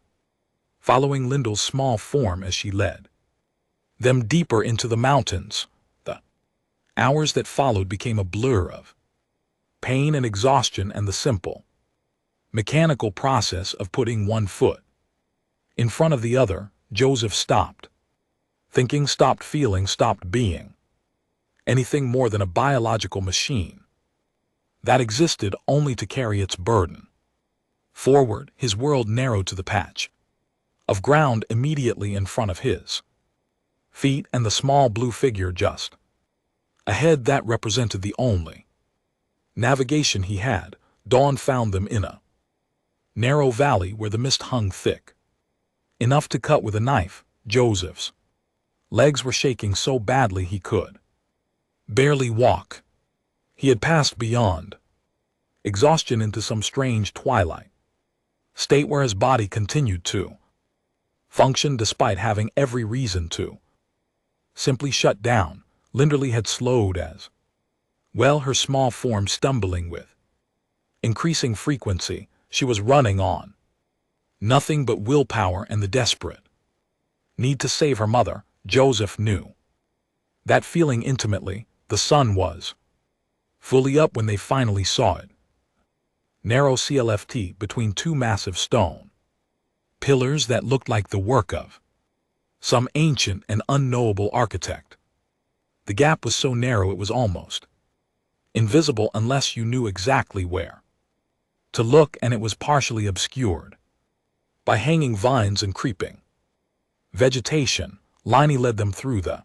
following Lyndall's small form as she led them deeper into the mountains. The hours that followed became a blur of pain and exhaustion and the simple, mechanical process of putting one foot in front of the other. Joseph stopped. Thinking stopped, feeling stopped, being anything more than a biological machine that existed only to carry its burden forward. His world narrowed to the patch of ground immediately in front of his feet and the small blue figure just ahead that represented the only navigation he had. Dawn found them in a narrow valley where the mist hung thick enough to cut with a knife. Joseph's legs were shaking so badly he could barely walk. He had passed beyond exhaustion into some strange twilight state where his body continued to function despite having every reason to simply shut down. Linderly had slowed as well, her small form stumbling with increasing frequency. She was running on nothing but willpower and the desperate need to save her mother. Joseph knew that feeling intimately. The sun was fully up when they finally saw it. Narrow CLFT between two massive stone pillars that looked like the work of some ancient and unknowable architect. The gap was so narrow it was almost invisible unless you knew exactly where to look, and it was partially obscured by hanging vines and creeping vegetation. Liney led them through the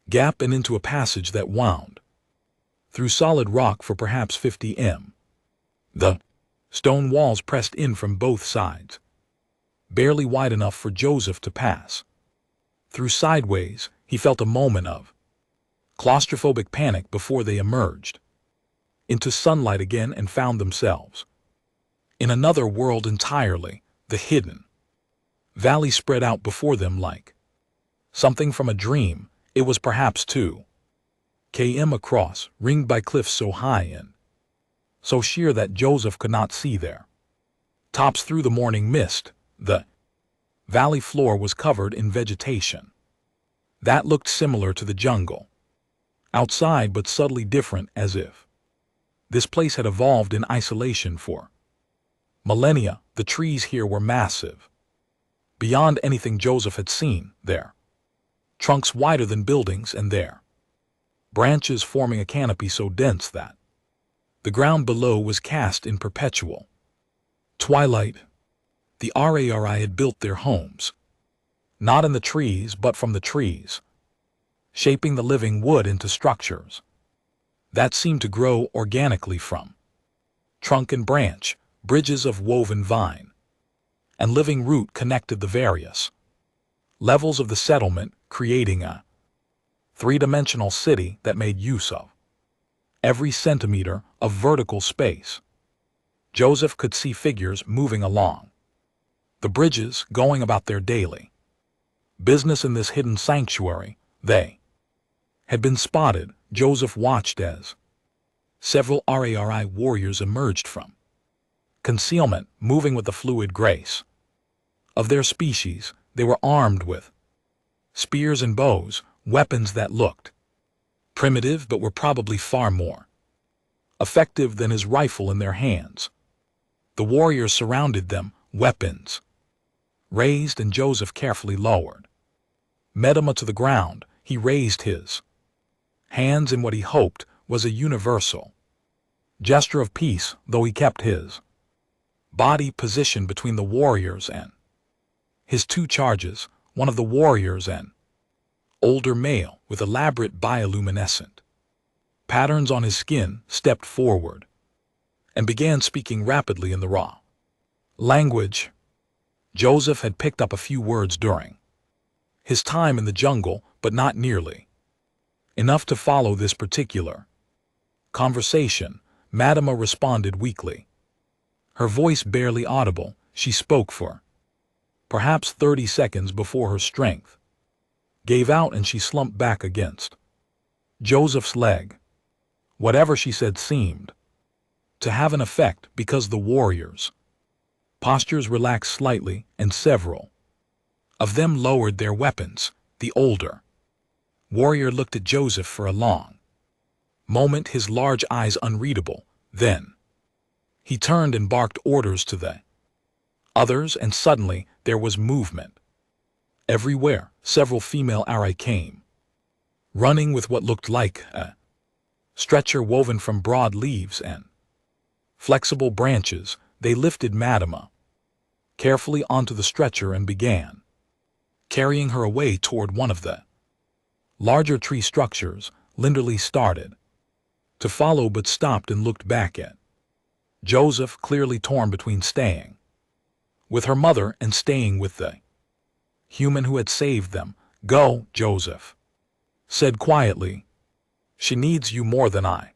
gap and into a passage that wound through solid rock for perhaps 50 m. The stone walls pressed in from both sides, barely wide enough for Joseph to pass through sideways. He felt a moment of claustrophobic panic before they emerged into sunlight again and found themselves in another world entirely. The hidden valley spread out before them like something from a dream. It was perhaps 2 km across, ringed by cliffs so high and so sheer that Joseph could not see their tops through the morning mist. The valley floor was covered in vegetation that looked similar to the jungle outside, but subtly different, as if this place had evolved in isolation for millennia. The trees here were massive, beyond anything Joseph had seen, their trunks wider than buildings and their branches forming a canopy so dense that the ground below was cast in perpetual twilight. The RARI had built their homes not in the trees but from the trees, shaping the living wood into structures that seemed to grow organically from trunk and branch. Bridges of woven vine and living root connected the various levels of the settlement, creating a three-dimensional city that made use of every centimeter of vertical space. Joseph could see figures moving along the bridges, going about their daily business in this hidden sanctuary. They had been spotted. Joseph watched as several RARI warriors emerged from concealment, moving with the fluid grace of their species. They were armed with spears and bows, weapons that looked primitive but were probably far more effective than his rifle in their hands. The warriors surrounded them, weapons raised, and Joseph carefully lowered Medema to the ground. He raised his hands in what he hoped was a universal gesture of peace, though he kept his body positioned between the warriors and his two charges. One of the warriors, an older male with elaborate bioluminescent patterns on his skin, stepped forward and began speaking rapidly in the raw language. Joseph had picked up a few words during his time in the jungle, but not nearly enough to follow this particular conversation. Medema responded weakly, her voice barely audible. She spoke for perhaps 30 seconds before her strength gave out and she slumped back against Joseph's leg. Whatever she said seemed to have an effect, because the warriors' postures relaxed slightly and several of them lowered their weapons. The older warrior looked at Joseph for a long moment, his large eyes unreadable, Then, he turned and barked orders to the others, and suddenly there was movement. Everywhere, several female Arai came, running with what looked like a stretcher woven from broad leaves and flexible branches. They lifted Madama carefully onto the stretcher and began carrying her away toward one of the larger tree structures. Linderly started to follow but stopped and looked back at Joseph, clearly torn between staying with her mother and staying with the human who had saved them. Go, Joseph said quietly. She needs you more than I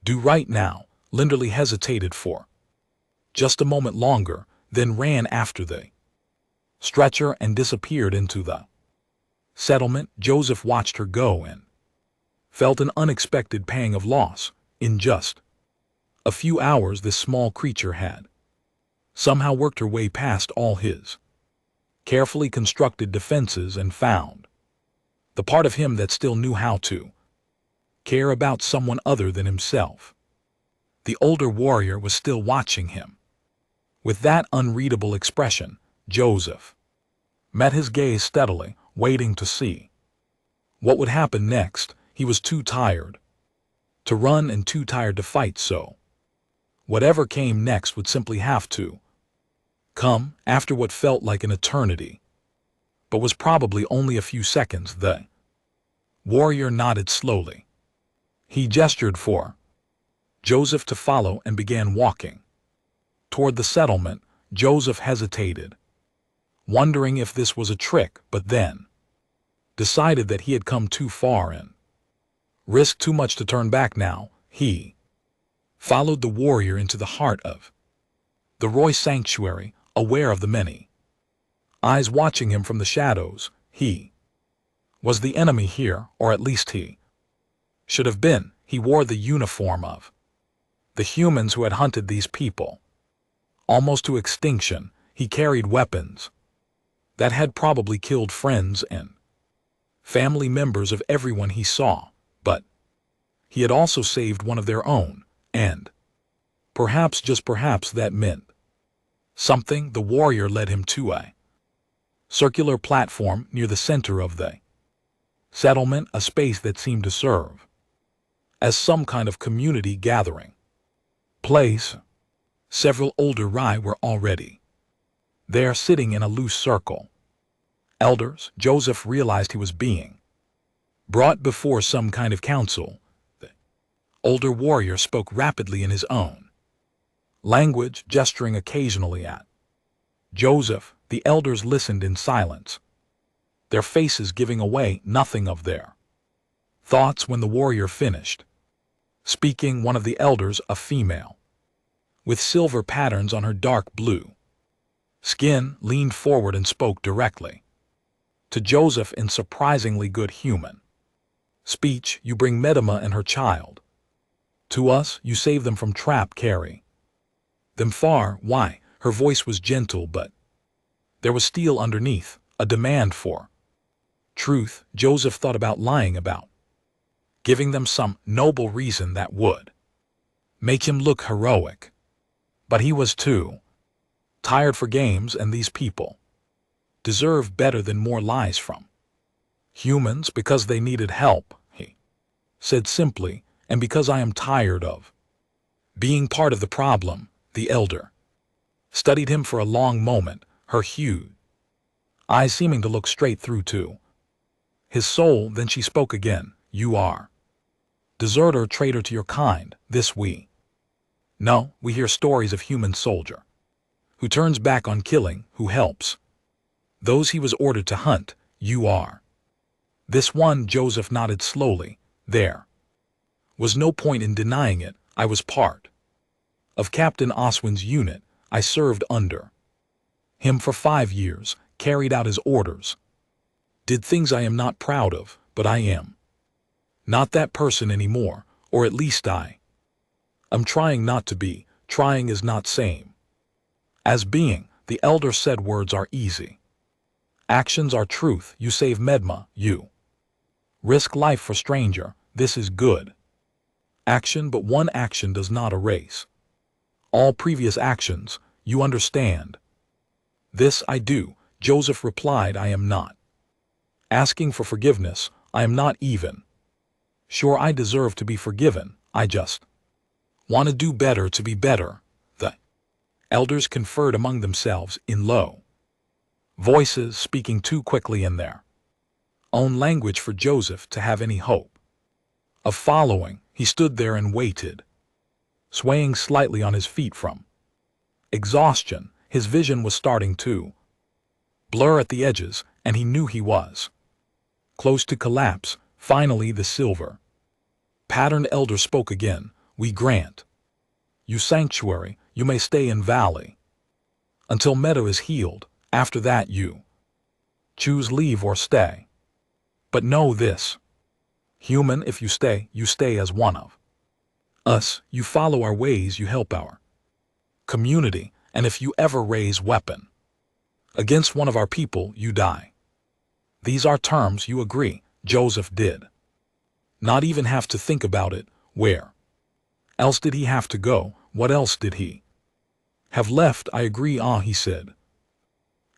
do right now. Linderly hesitated for just a moment longer, then ran after the stretcher and disappeared into the settlement. Joseph watched her go and felt an unexpected pang of loss. In just a few hours, this small creature had somehow worked her way past all his carefully constructed defenses and found the part of him that still knew how to care about someone other than himself. The older warrior was still watching him with that unreadable expression. Joseph met his gaze steadily, waiting to see what would happen next. He was too tired to run and too tired to fight, so whatever came next would simply have to come. After what felt like an eternity, but was probably only a few seconds, the warrior nodded slowly. He gestured for Joseph to follow and began walking toward the settlement. Joseph hesitated, wondering if this was a trick, but then decided that he had come too far and risked too much to turn back now. He followed the warrior into the heart of the Roy sanctuary, aware of the many eyes watching him from the shadows. He was the enemy here, or at least he should have been. He wore the uniform of the humans who had hunted these people almost to extinction. He carried weapons that had probably killed friends and family members of everyone he saw, but he had also saved one of their own, and perhaps, just perhaps, that meant something. The warrior led him to a circular platform near the center of the settlement, a space that seemed to serve as some kind of community gathering place. Several older Rai were already there, sitting in a loose circle. Elders. Joseph realized he was being brought before some kind of council. The older warrior spoke rapidly in his own language, gesturing occasionally at Joseph. The elders listened in silence, their faces giving away nothing of their thoughts. When the warrior finished speaking, one of the elders, a female with silver patterns on her dark blue skin, leaned forward and spoke directly to Joseph in surprisingly good human speech. You bring Medema and her child to us. You save them from trap, carry them far. Why? Her voice was gentle, but there was steel underneath, a demand for truth. Joseph thought about lying, about giving them some noble reason that would make him look heroic. But he was too tired for games, and these people deserve better than more lies from humans. Because they needed help, he said simply, and because I am tired of being part of the problem. The elder studied him for a long moment, her huge eyes seeming to look straight through to his soul. Then she spoke again. You are deserter, traitor to your kind. This we know. We hear stories of human soldier who turns back on killing, who helps those he was ordered to hunt. You are this one. Joseph nodded slowly. There was no point in denying it. I was part of Captain Oswin's unit. I served under him for 5 years, carried out his orders, did things I am not proud of, but I am not that person anymore, or at least I'm trying not to be. Trying is not same as being. The elder said words are easy, actions are truth. You save Medma, you risk life for stranger. This is good. Action, but one action does not erase all previous actions, you understand. This I do, Joseph replied. I am not asking for forgiveness. I am not even sure I deserve to be forgiven. I just want to do better to be better. The elders conferred among themselves in low voices, speaking too quickly in their own language for Joseph to have any hope of following. He stood there and waited, swaying slightly on his feet from exhaustion. His vision was starting to blur at the edges, and he knew he was close to collapse. Finally, the silver patterned elder spoke again. We grant you sanctuary. You may stay in valley until Meadow is healed. After that you choose leave or stay. But know this, human, if you stay as one of us. You follow our ways, you help our community, and if you ever raise weapon against one of our people, you die. These are terms, you agree? Joseph did not even have to think about it. Where else did he have to go? What else did he have left? I agree, he said.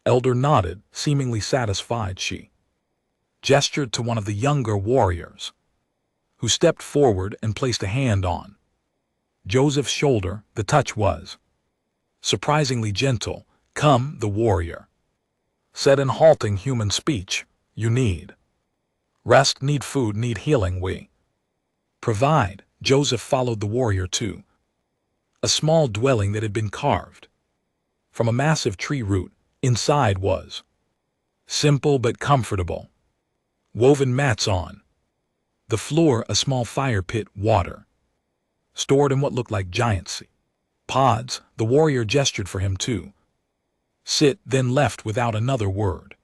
Elder nodded, seemingly satisfied. She gestured to one of the younger warriors, who stepped forward and placed a hand on Joseph's shoulder. The touch was surprisingly gentle. Come, the warrior said in halting human speech. You need rest, need food, need healing. We provide. Joseph followed the warrior to a small dwelling that had been carved from a massive tree root. Inside was simple but comfortable. Woven mats on the floor, a small fire pit, water stored in what looked like giant pods. The warrior gestured for him to sit, then left without another word.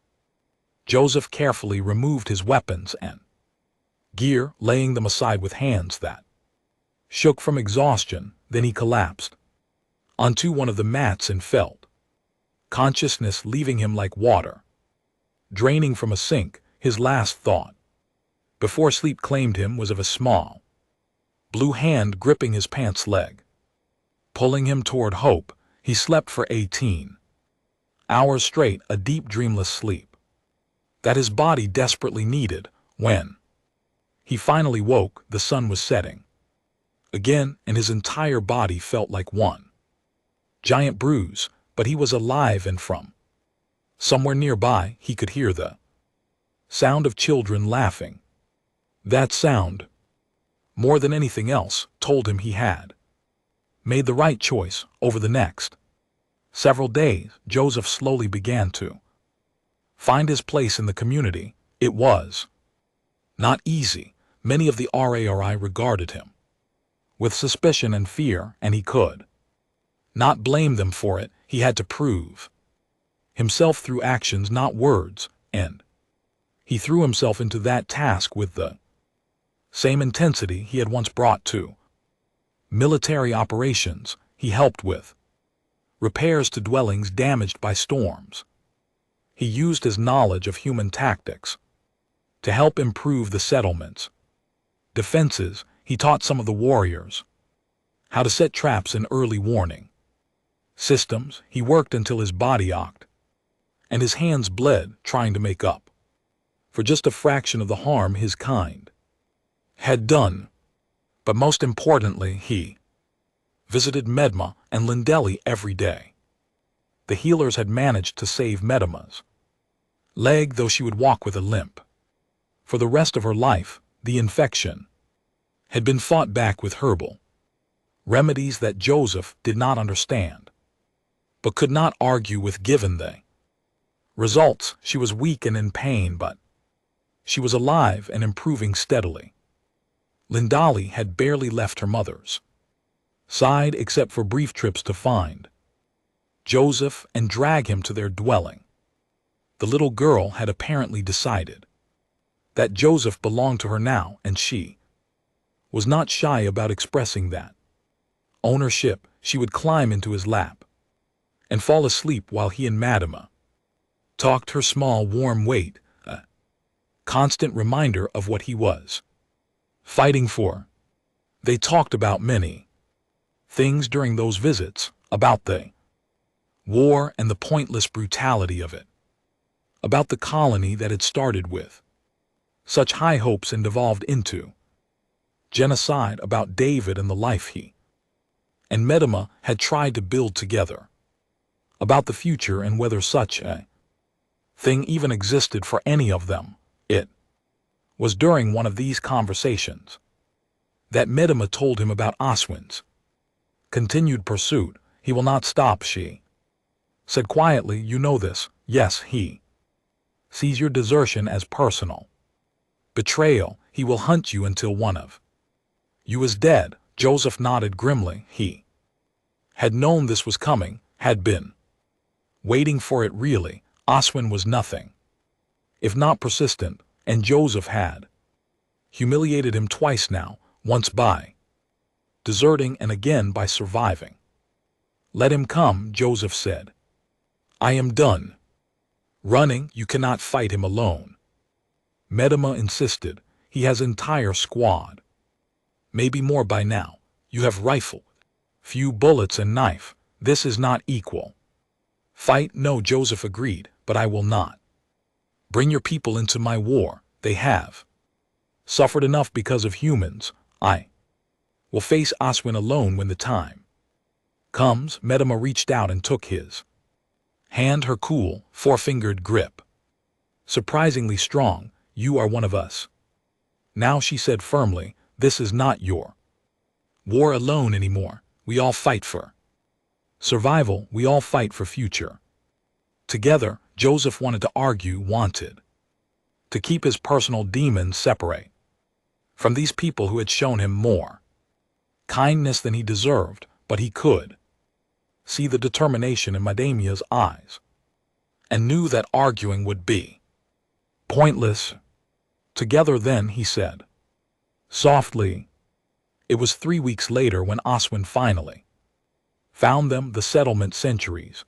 Joseph carefully removed his weapons and gear, laying them aside with hands that shook from exhaustion. Then he collapsed onto one of the mats and felt consciousness leaving him like water draining from a sink. His last thought before sleep claimed him was of a small blue hand gripping his pants leg, pulling him toward hope. He slept for 18 hours straight, a deep dreamless sleep that his body desperately needed. When he finally woke, the sun was setting again, and his entire body felt like one giant bruise, but he was alive, and from somewhere nearby he could hear the sound of children laughing. That sound, more than anything else, told him he had made the right choice. Over the next several days, Joseph slowly began to find his place in the community. It was not easy. Many of the RARI regarded him with suspicion and fear, and he could not blame them for it. He had to prove himself through actions, not words, and he threw himself into that task with the same intensity he had once brought to military operations. He helped with repairs to dwellings damaged by storms. He used his knowledge of human tactics to help improve the settlements' defenses. He taught some of the warriors how to set traps and early warning systems. He worked until his body ached and his hands bled, trying to make up for just a fraction of the harm his kind had done. But most importantly, he visited Medma and Lindeli every day. The healers had managed to save Medma's leg, though she would walk with a limp for the rest of her life. The infection had been fought back with herbal remedies that Joseph did not understand, but could not argue with given the results. She was weak and in pain, but she was alive and improving steadily. Lindali had barely left her mother's side except for brief trips to find Joseph and drag him to their dwelling. The little girl had apparently decided that Joseph belonged to her now, and she was not shy about expressing that ownership. She would climb into his lap and fall asleep while he and Madama talked, her small warm weight a constant reminder of what he was fighting for. They talked about many things during those visits, about the war and the pointless brutality of it, about the colony that it started with such high hopes and devolved into genocide, about David and the life he and Medema had tried to build together, about the future and whether such a thing even existed for any of them. It was during one of these conversations that Medema told him about Oswin's continued pursuit. He will not stop, she said quietly. You know this. Yes, he sees your desertion as personal betrayal. He will hunt you until one of you is dead. Joseph nodded grimly. He had known this was coming, had been waiting for it. Really, Oswin was nothing if not persistent, and Joseph had humiliated him twice now, once by deserting and again by surviving. Let him come, Joseph said. I am done running. You cannot fight him alone. Medema insisted. He has entire squad. Maybe more by now. You have rifle, few bullets and knife. This is not equal fight. No, Joseph agreed, but I will not bring your people into my war. They have suffered enough because of humans. I will face Oswin alone when the time comes. Medema reached out and took his hand, her cool, four-fingered grip surprisingly strong. You are one of us now, she said firmly. This is not your war alone anymore. We all fight for survival. We all fight for future together. Joseph wanted to argue, wanted to keep his personal demons separate from these people who had shown him more kindness than he deserved, but he could see the determination in Madamia's eyes and knew that arguing would be pointless. Together then, he said softly. It was 3 weeks later when Oswin finally found them. The settlement sentries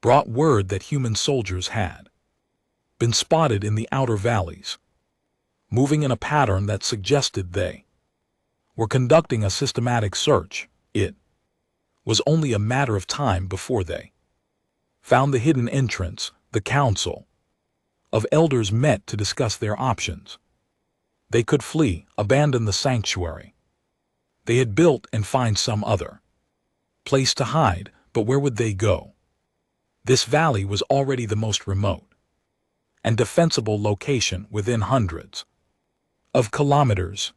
brought word that human soldiers had been spotted in the outer valleys, moving in a pattern that suggested they were conducting a systematic search. It was only a matter of time before they found the hidden entrance. The council of elders met to discuss their options. They could flee, abandon the sanctuary they had built, and find some other place to hide, but where would they go? This valley was already the most remote and defensible location within hundreds of kilometers.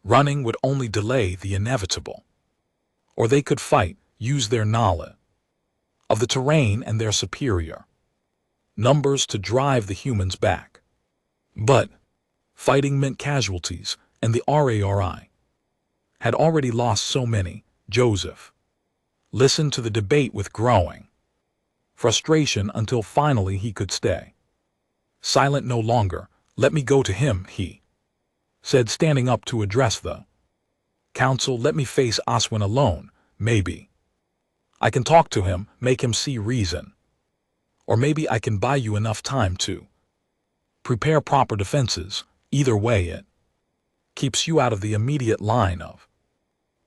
Running would only delay the inevitable. Or they could fight, use their knowledge of the terrain and their superior numbers to drive the humans back. But fighting meant casualties, and the RARI had already lost so many. Joseph listened to the debate with growing frustration until finally he could stay silent no longer. Let me go to him, he said, standing up to address the council. Let me face Oswin alone. Maybe I can talk to him, make him see reason. Or maybe I can buy you enough time to prepare proper defenses. Either way, it keeps you out of the immediate line of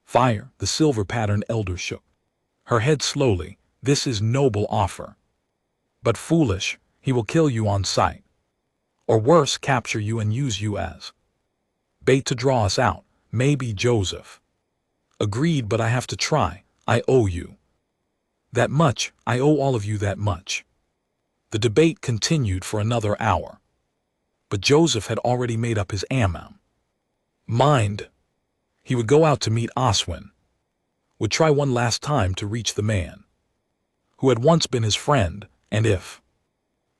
fire. The silver-patterned elder shook her head slowly. This is noble offer, but foolish. He will kill you on sight, or worse, capture you and use you as bait to draw us out. Maybe. Joseph agreed, but I have to try. I owe you that much. I owe all of you that much. The debate continued for another hour, but Joseph had already made up his mind. He would go out to meet Oswin, would try one last time to reach the man who had once been his friend, and if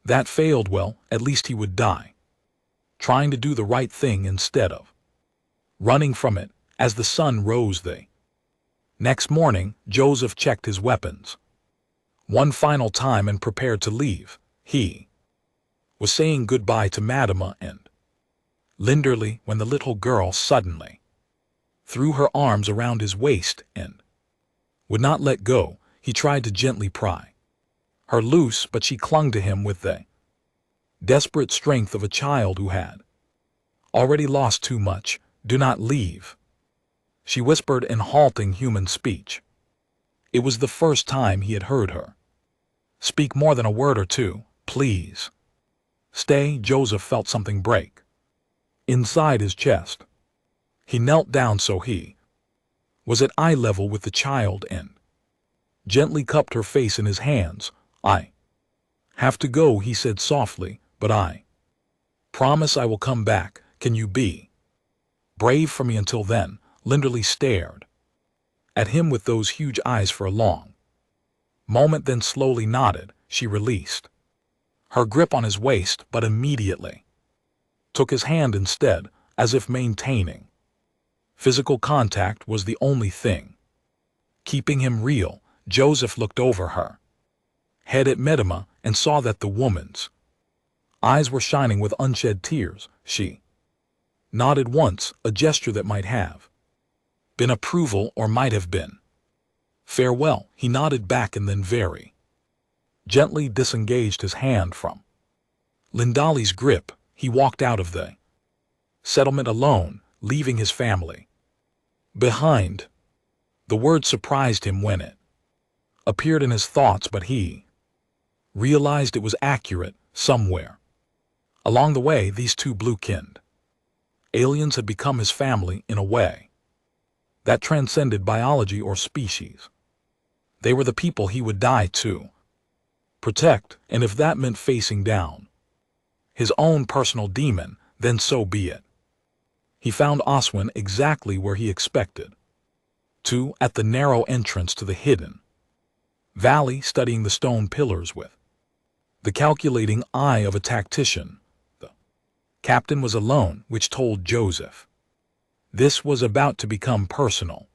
that failed, well, at least he would die trying to do the right thing instead of running from it. As the sun rose the next morning, Joseph checked his weapons one final time and prepared to leave. He was saying goodbye to Madama and Linderly when the little girl suddenly threw her arms around his waist and would not let go. He tried to gently pry her loose, but she clung to him with the desperate strength of a child who had already lost too much. Do not leave, she whispered in halting human speech. It was the first time he had heard her. Speak more than a word or two, please. Stay. Joseph felt something break inside his chest. He knelt down so he was at eye level with the child and gently cupped her face in his hands. I have to go, he said softly, but I promise I will come back. Can you be brave for me until then? Linderly stared at him with those huge eyes for a long moment, then slowly nodded. She released her grip on his waist, but immediately took his hand instead, as if maintaining physical contact was the only thing keeping him real. Joseph looked over her head at Medema and saw that the woman's eyes were shining with unshed tears. She nodded once, a gesture that might have been approval or might have been farewell. He nodded back and then very gently disengaged his hand from Lindali's grip. He walked out of the settlement alone, leaving his family behind. The word surprised him when it appeared in his thoughts, but he realized it was accurate. Somewhere along the way, these two blue-skinned aliens had become his family in a way that transcended biology or species. They were the people he would die to protect, and if that meant facing down his own personal demon, then so be it. He found Oswin exactly where he expected to, at the narrow entrance to the hidden valley, studying the stone pillars with the calculating eye of a tactician. The captain was alone, which told Joseph this was about to become personal.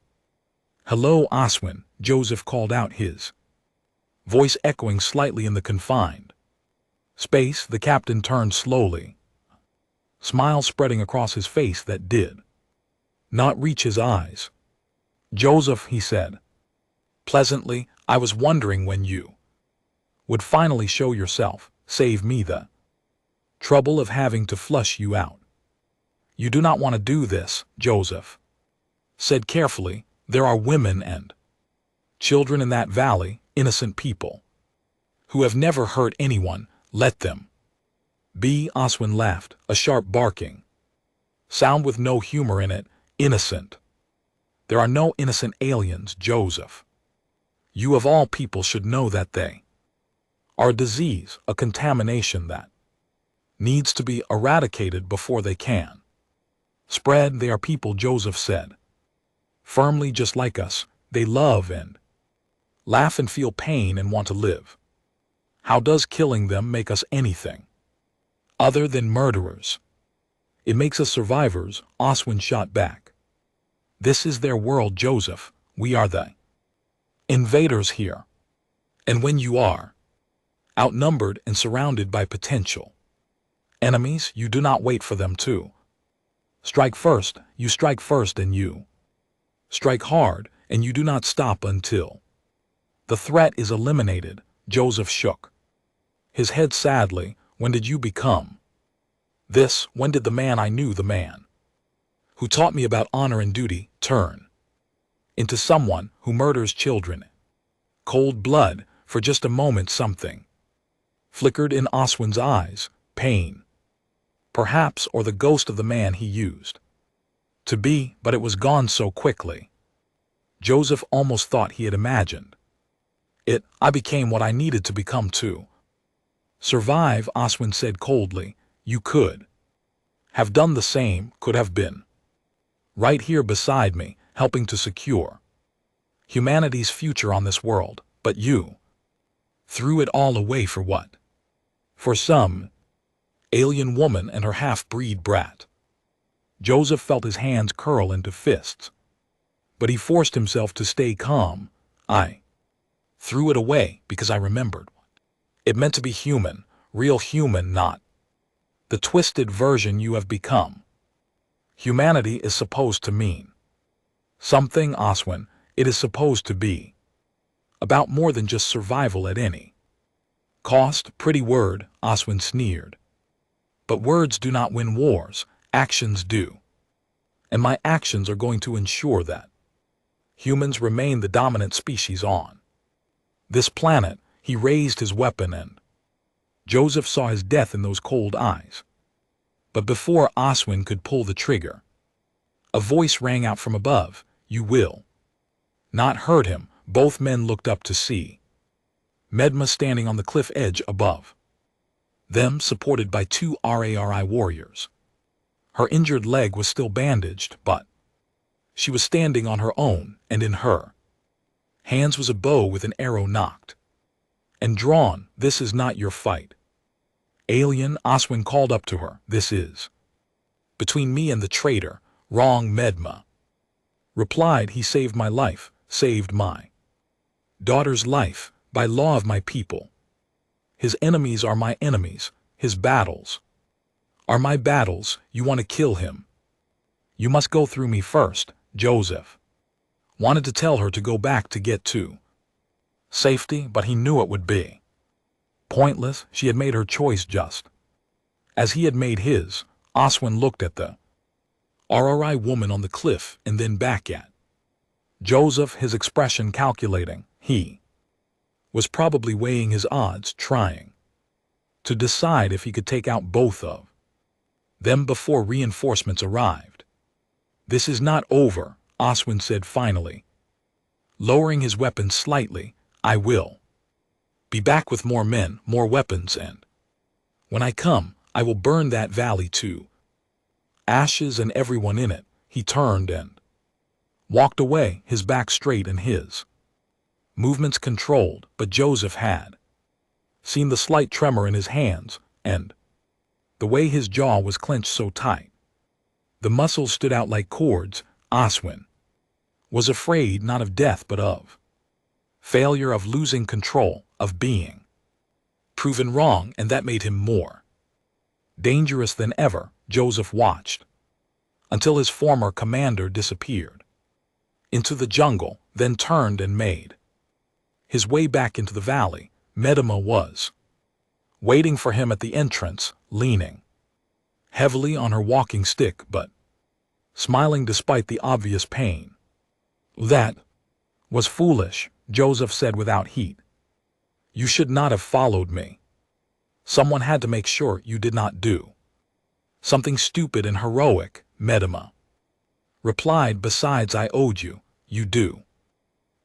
Hello, Oswin, Joseph called out, his voice echoing slightly in the confined space. The captain turned slowly, smile spreading across his face that did not reach his eyes. Joseph, he said pleasantly, I was wondering when you would finally show yourself, save me the trouble of having to flush you out. You do not want to do this, Joseph said carefully. There are women and children in that valley, innocent people who have never hurt anyone. Let them be. Oswin laughed, a sharp barking sound with no humor in it. Innocent? There are no innocent aliens, Joseph. You of all people should know that they are a disease, a contamination that needs to be eradicated before they can spread. They are people, Joseph said firmly, just like us. They love and laugh and feel pain and want to live. How does killing them make us anything other than murderers? It makes us survivors, Oswin shot back. This is their world, Joseph. We are the invaders here. And when you are outnumbered and surrounded by potential enemies, you do not wait for them to strike first. You strike first, and you strike hard, and you do not stop until the threat is eliminated. Joseph shook his head sadly. When did you become this? When did the man I knew, the man who taught me about honor and duty, turn into someone who murders children? Cold blood. For just a moment something flickered in Oswin's eyes. Pain, perhaps, or the ghost of the man he used to be, but it was gone so quickly. Joseph almost thought he had imagined it. I became what I needed to become to survive, Oswin said coldly. You could have done the same, could have been right here beside me, helping to secure humanity's future on this world, but you threw it all away for what? For some alien woman and her half-breed brat. Joseph felt his hands curl into fists, but he forced himself to stay calm. I threw it away because I remembered. It meant to be human, real human, not the twisted version you have become. Humanity is supposed to mean something, Oswin. It is supposed to be about more than just survival at any cost. Pretty word, Oswin sneered. But words do not win wars, actions do. and my actions are going to ensure that humans remain the dominant species on this planet. He raised his weapon, and Joseph saw his death in those cold eyes. But before Oswin could pull the trigger, a voice rang out from above. "You will not hurt him." Both men looked up to see Medma standing on the cliff edge above them, supported by two Rai warriors. Her injured leg was still bandaged, but she was standing on her own, and in her hands was a bow with an arrow knocked and drawn. "This is not your fight, alien," Oswin called up to her. "This is between me and the traitor." "Wrong," Medma replied. "He saved my life, saved my daughter's life, by law of my people. His enemies are my enemies, his battles are my battles. You want to kill him? You must go through me first." Joseph wanted to tell her to go back to get to safety, but he knew it would be pointless. She had made her choice just as he had made his. Oswin looked at the Rai woman on the cliff and then back at Joseph, his expression calculating. He was probably weighing his odds, trying to decide if he could take out both of them before reinforcements arrived. "This is not over," Oswin said finally, lowering his weapon slightly. "I will be back with more men, more weapons, and when I come, I will burn that valley to ashes and everyone in it." He turned and walked away, his back straight and his movements controlled, but Joseph had seen the slight tremor in his hands and the way his jaw was clenched so tight. The muscles stood out like cords. Oswin was afraid not of death but of failure, of losing control, of being proven wrong, and that made him more dangerous than ever. Joseph watched until his former commander disappeared into the jungle, then turned and made his way back into the valley. Medema was waiting for him at the entrance, leaning heavily on her walking stick but smiling despite the obvious pain. "That was foolish," Joseph said without heat. "You should not have followed me. Someone had to make sure you did not do something stupid and heroic," Medema replied. "Besides, I owed you." "You do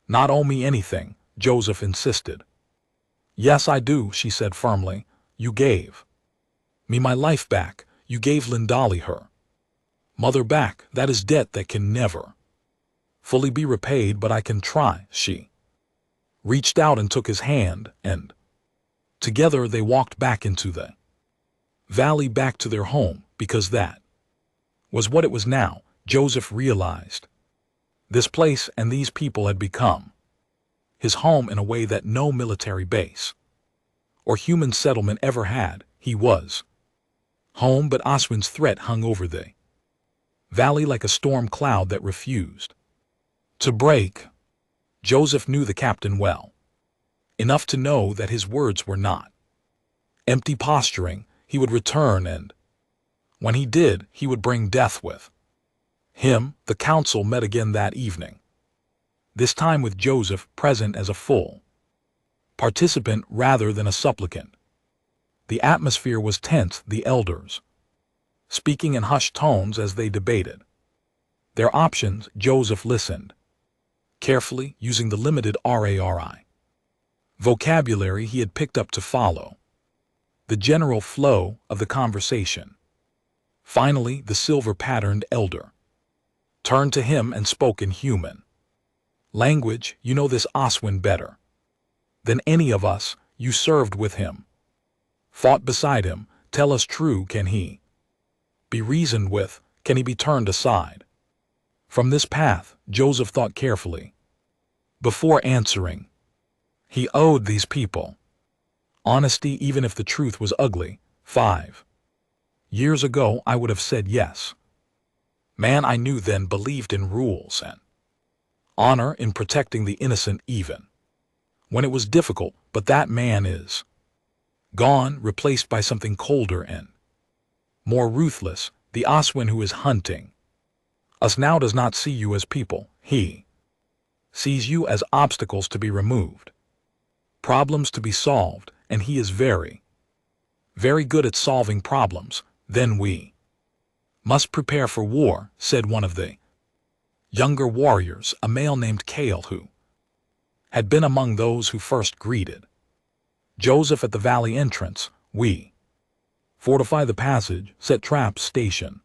not owe me anything," Joseph insisted. "Yes, I do," she said firmly. "You gave me my life back. You gave Lindali her mother back. That is debt that can never fully be repaid, but I can try." She reached out and took his hand, and together they walked back into the valley, back to their home, because that was what it was now. Joseph realized this place and these people had become his home in a way that no military base or human settlement ever had. He was home, but Oswin's threat hung over the valley like a storm cloud that refused to break. Joseph knew the captain well enough to know that his words were not empty posturing. He would return, and when he did, he would bring death with him. The council met again that evening, this time with Joseph present as a full participant rather than a supplicant. The atmosphere was tense, the elders speaking in hushed tones as they debated their options. Joseph listened carefully, using the limited Rai vocabulary he had picked up to follow the general flow of the conversation. Finally, the silver-patterned elder turned to him and spoke in human language. "You know this Oswin better than any of us. You served with him, fought beside him. Tell us true, can he be reasoned with? Can he be turned aside from this path?" Joseph thought carefully before answering. He owed these people honesty, even if the truth was ugly. 5 years ago, I would have said yes. Man I knew then believed in rules and honor, in protecting the innocent even when it was difficult, but that man is gone, replaced by something colder and more ruthless, the Oswin who is hunting Us now does not see you as people. He sees you as obstacles to be removed, problems to be solved, and he is very, very good at solving problems. Then we must prepare for war, said one of the younger warriors, a male named Kale, who had been among those who first greeted Joseph at the valley entrance. We fortify the passage, set traps, station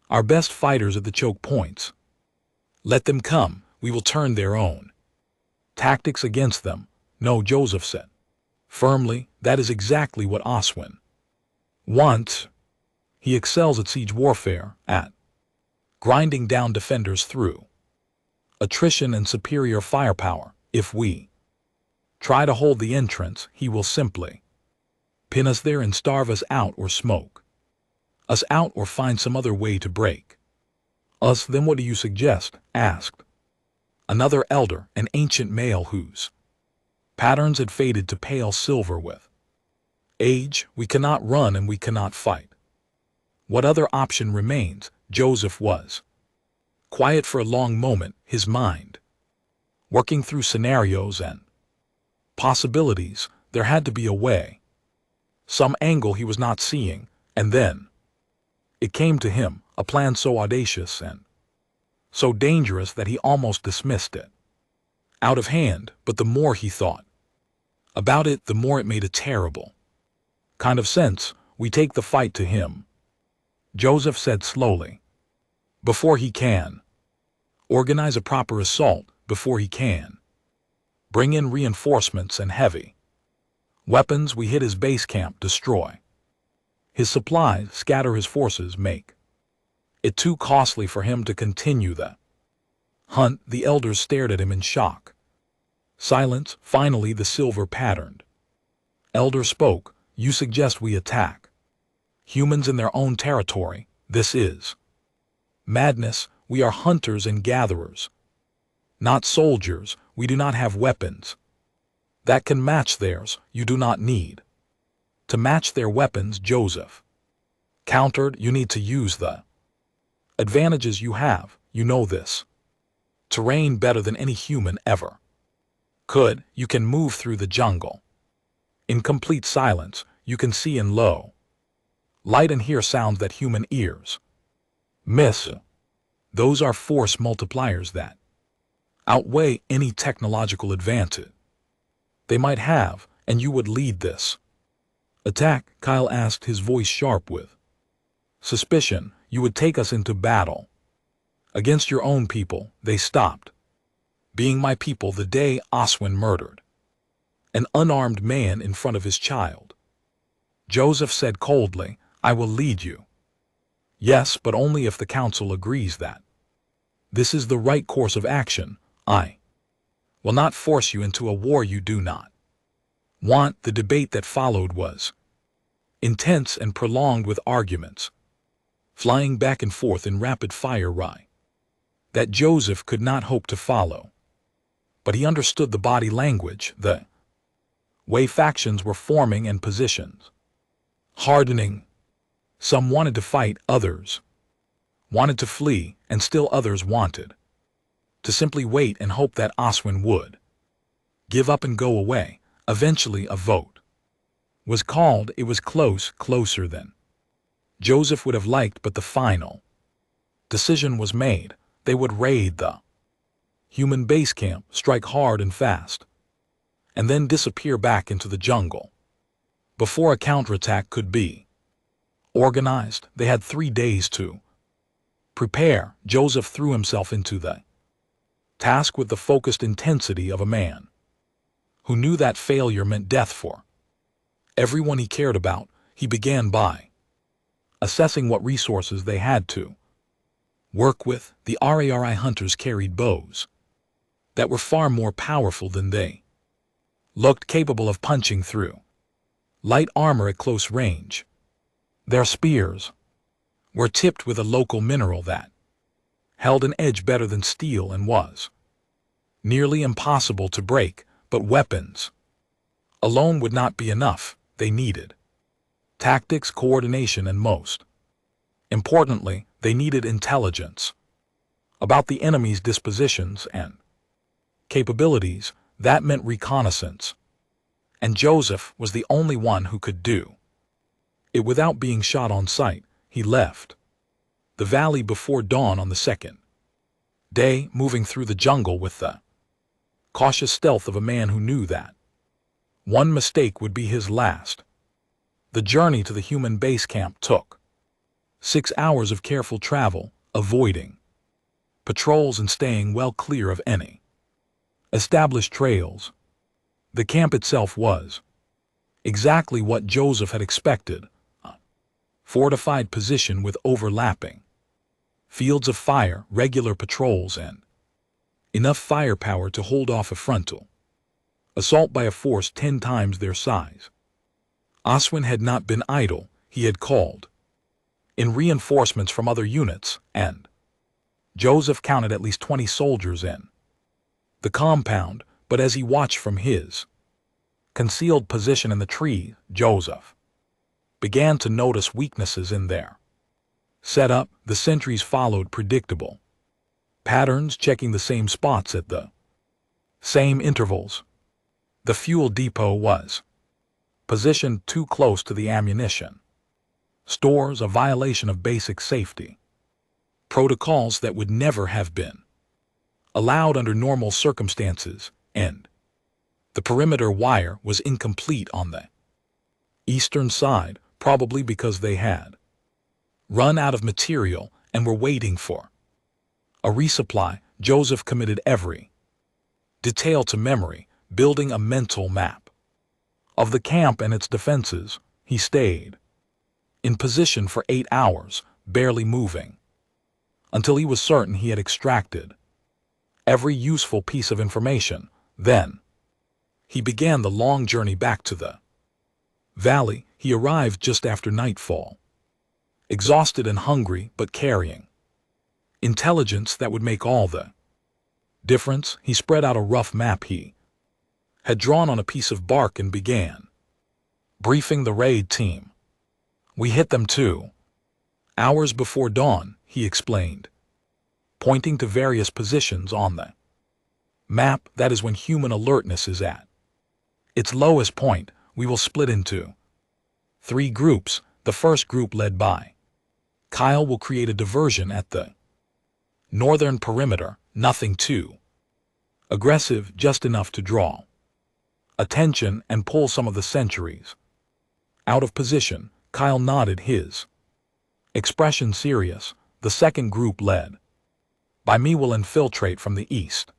our best fighters at the choke points. Let them come, we will turn their own tactics against them. No, Joseph said firmly, that is exactly what Oswin wants. He excels at siege warfare, at grinding down defenders through attrition and superior firepower. If we try to hold the entrance, he will simply pin us there and starve us out or smoke us out or find some other way to break us. Then what do you suggest? Asked another elder, an ancient male whose patterns had faded to pale silver with age. We cannot run and we cannot fight. What other option remains? Joseph was quiet for a long moment, his mind working through scenarios and possibilities. There had to be a way, some angle he was not seeing, and then it came to him, a plan so audacious and so dangerous that he almost dismissed it out of hand. But the more he thought about it, the more it made a terrible kind of sense. We take the fight to him, Joseph said slowly, before he can organize a proper assault, before he can bring in reinforcements and heavy weapons. We hit his base camp, destroy his supplies, scatter his forces, make it too costly for him to continue the hunt. The elders stared at him in shock. Silence. Finally the silver-patterned elder spoke. You suggest we attack humans in their own territory? This is madness. We are hunters and gatherers, not soldiers. We do not have weapons that can match theirs. You do not need to match their weapons, Joseph countered. You need to use the advantages you have. You know this terrain better than any human ever could. You can move through the jungle in complete silence. You can see in low light and hear sounds that human ears miss. Those are force multipliers that outweigh any technological advantage they might have, and you would lead this attack? Kyle asked, his voice sharp with suspicion. You would take us into battle against your own people. They stopped being my people the day Oswin murdered an unarmed man in front of his child. Joseph said coldly, I will lead you. Yes, but only if the council agrees that this is the right course of action. I will not force you into a war you do not want. The debate that followed was intense and prolonged, with arguments flying back and forth in rapid-fire rye that Joseph could not hope to follow. But he understood the body language, the way factions were forming and positions hardening. Some wanted to fight, others wanted to flee, and still others wanted to simply wait and hope that Oswin would give up and go away. Eventually a vote was called. It was close, closer than Joseph would have liked, but the final decision was made. They would raid the human base camp, strike hard and fast, and then disappear back into the jungle before a counterattack could be organized. They had 3 days to prepare. Joseph threw himself into the task with the focused intensity of a man who knew that failure meant death for everyone he cared about. He began by assessing what resources they had to work with. The RARI hunters carried bows that were far more powerful than they looked, capable of punching through light armor at close range. Their spears were tipped with a local mineral that held an edge better than steel and was nearly impossible to break. But weapons alone would not be enough. They needed tactics, coordination, and most importantly, they needed intelligence. about the enemy's dispositions and capabilities. That meant reconnaissance, and Joseph was the only one who could do it without being shot on sight. He left the valley before dawn on the second day, moving through the jungle with the cautious stealth of a man who knew that one mistake would be his last. The journey to the human base camp took 6 hours of careful travel, avoiding patrols and staying well clear of any established trails. The camp itself was exactly what Joseph had expected: a fortified position with overlapping fields of fire, regular patrols, and enough firepower to hold off a frontal assault by a force 10 times their size. Oswin had not been idle. He had called in reinforcements from other units, and Joseph counted at least 20 soldiers in the compound. But as he watched from his concealed position in the tree, Joseph began to notice weaknesses in their setup. The sentries followed predictable patterns, checking the same spots at the same intervals. The fuel depot was positioned too close to the ammunition stores, a violation of basic safety protocols that would never have been allowed under normal circumstances, and the perimeter wire was incomplete on the eastern side, probably because they had run out of material and were waiting for a resupply. Joseph committed every detail to memory, building a mental map of the camp and its defenses. He stayed in position for 8 hours, barely moving, until he was certain he had extracted every useful piece of information. Then he began the long journey back to the valley. He arrived just after nightfall, exhausted and hungry, but carrying intelligence that would make all the difference. He spread out a rough map he had drawn on a piece of bark and began briefing the raid team. "We hit them 2 hours before dawn," he explained, pointing to various positions on the map. "That is when human alertness is at its lowest point. We will split into 3 groups. The first group, led by Kyle, will create a diversion at the northern perimeter. Nothing too aggressive, just enough to draw attention and pull some of the sentries out of position." Kyle nodded, his expression serious. "The second group, led by me, will infiltrate from the east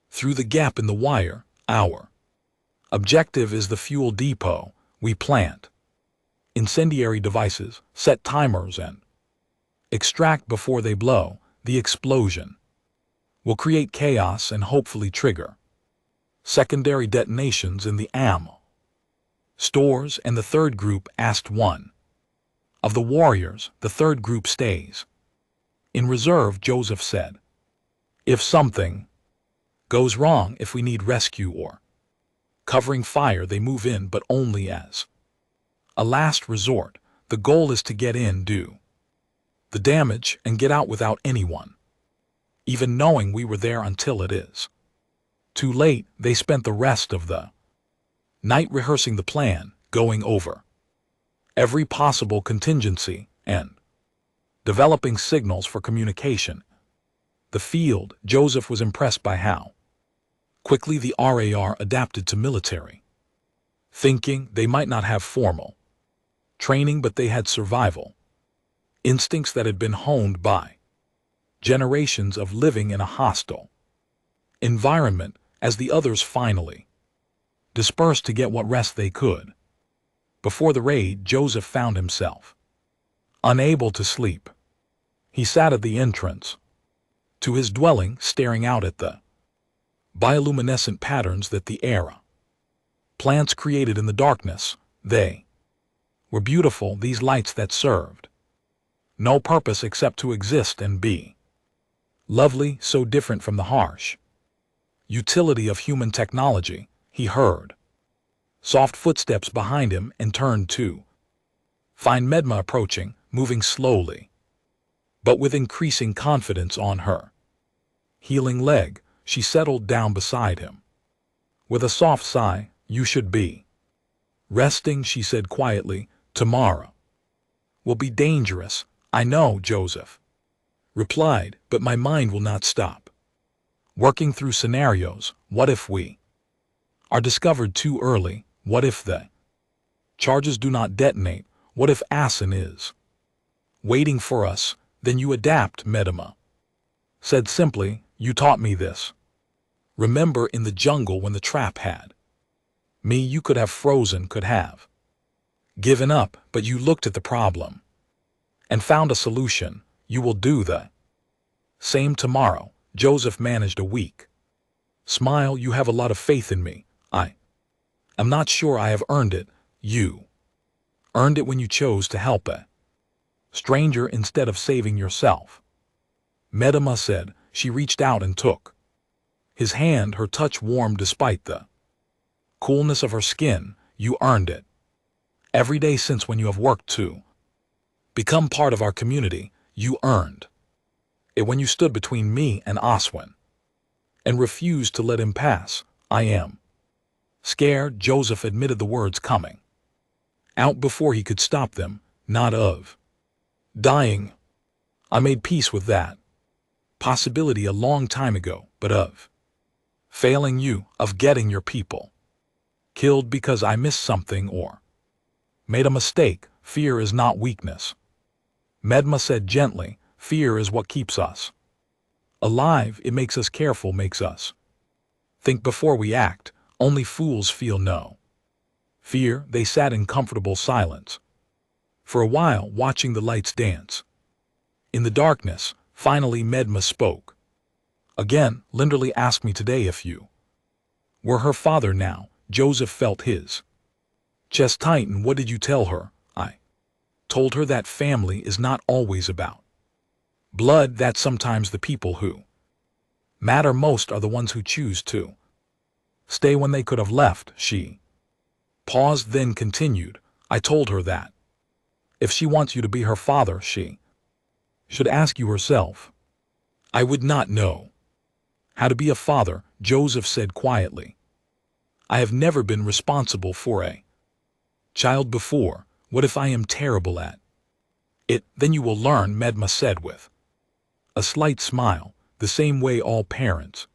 through the gap in the wire. Our objective is the fuel depot. We plant incendiary devices, set timers, and extract before they blow. The explosion will create chaos and hopefully trigger secondary detonations in the ammo stores." And the third group, asked one of the warriors. "The third group stays in reserve," Joseph said. "If something goes wrong, if we need rescue or covering fire, they move in, but only as a last resort. The goal is to get in, do the damage, and get out without anyone even knowing we were there until it is too late." They spent the rest of the night rehearsing the plan, going over every possible contingency, and developing signals for communication. The field, Joseph was impressed by how quickly the RAR adapted to military thinking. They might not have formal training, but they had survival instincts that had been honed by generations of living in a hostile environment. As the others finally dispersed to get what rest they could before the raid, Joseph found himself unable to sleep. He sat at the entrance to his dwelling, staring out at the bioluminescent patterns that the era plants created in the darkness. They were beautiful, these lights that served no purpose except to exist and be lovely, so different from the harsh utility of human technology. He heard soft footsteps behind him and turned to find Medma approaching, moving slowly, but with increasing confidence on her healing leg, she settled down beside him. With a soft sigh, "You should be resting," she said quietly. "Tomorrow will be dangerous, I know," Joseph replied, "but my mind will not stop working through scenarios. What if we are discovered too early? What if the charges do not detonate? What if Asin is waiting for us? Then you adapt," Medema said simply. "You taught me this. Remember in the jungle when the trap had me, you could have frozen, could have given up, but you looked at the problem and found a solution. You will do the same tomorrow." Joseph managed a weak smile. "You have a lot of faith in me. I am not sure I have earned it." "You earned it when you chose to help a stranger instead of saving yourself," Medema said. She reached out and took his hand, her touch warm despite the coolness of her skin. "You earned it every day since when you have worked to become part of our community. You earned it when you stood between me and Oswin and refused to let him pass." "I am scared," Joseph admitted, the words coming out before he could stop them. "Not of dying. I made peace with that possibility a long time ago, but of failing you, of getting your people killed because I missed something or made a mistake. Fear is not weakness," Medema said gently. "Fear is what keeps us alive. It makes us careful, makes us think before we act. Only fools feel no fear." They sat in comfortable silence for a while, watching the lights dance in the darkness. Finally, Medema spoke again. "Linderly asked me today if you were her father now." Joseph felt his chest tighten. "What did you tell her?" "I told her that family is not always about blood, that sometimes the people who matter most are the ones who choose to stay when they could have left." She paused, then continued. "I told her that if she wants you to be her father, she should ask you herself." "I would not know how to be a father," Joseph said quietly. "I have never been responsible for a child before. What if I am terrible at it?" "Then you will learn," Medema said with a slight smile. "The same way all parents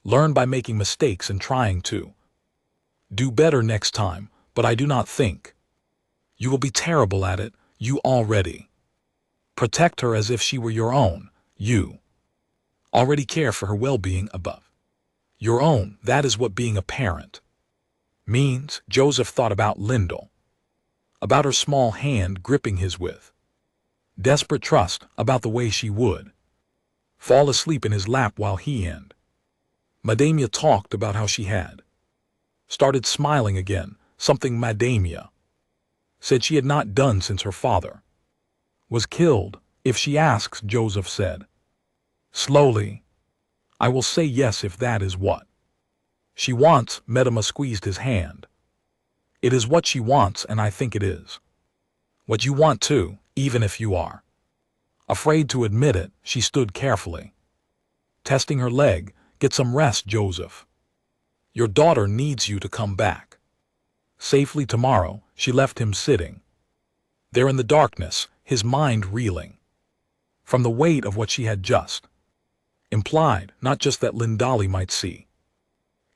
learn, by making mistakes and trying to do better next time. But I do not think you will be terrible at it. You already protect her as if she were your own. You already care for her well-being above your own. That is what being a parent means." Joseph thought about Lyndall, about her small hand gripping his with desperate trust, about the way she would fall asleep in his lap while he and Madamia talked about how she had started smiling again, something Madamia said she had not done since her father was killed. "If she asks," Joseph said slowly, "I will say yes if that is what she wants." Medema squeezed his hand. "It is what she wants, and I think it is what you want too, even if you are afraid to admit it." She stood carefully testing her leg. "Get some rest, Joseph. Your daughter needs you to come back safely tomorrow." She left him sitting there in the darkness, his mind reeling from the weight of what she had just implied. Not just that Lindali might see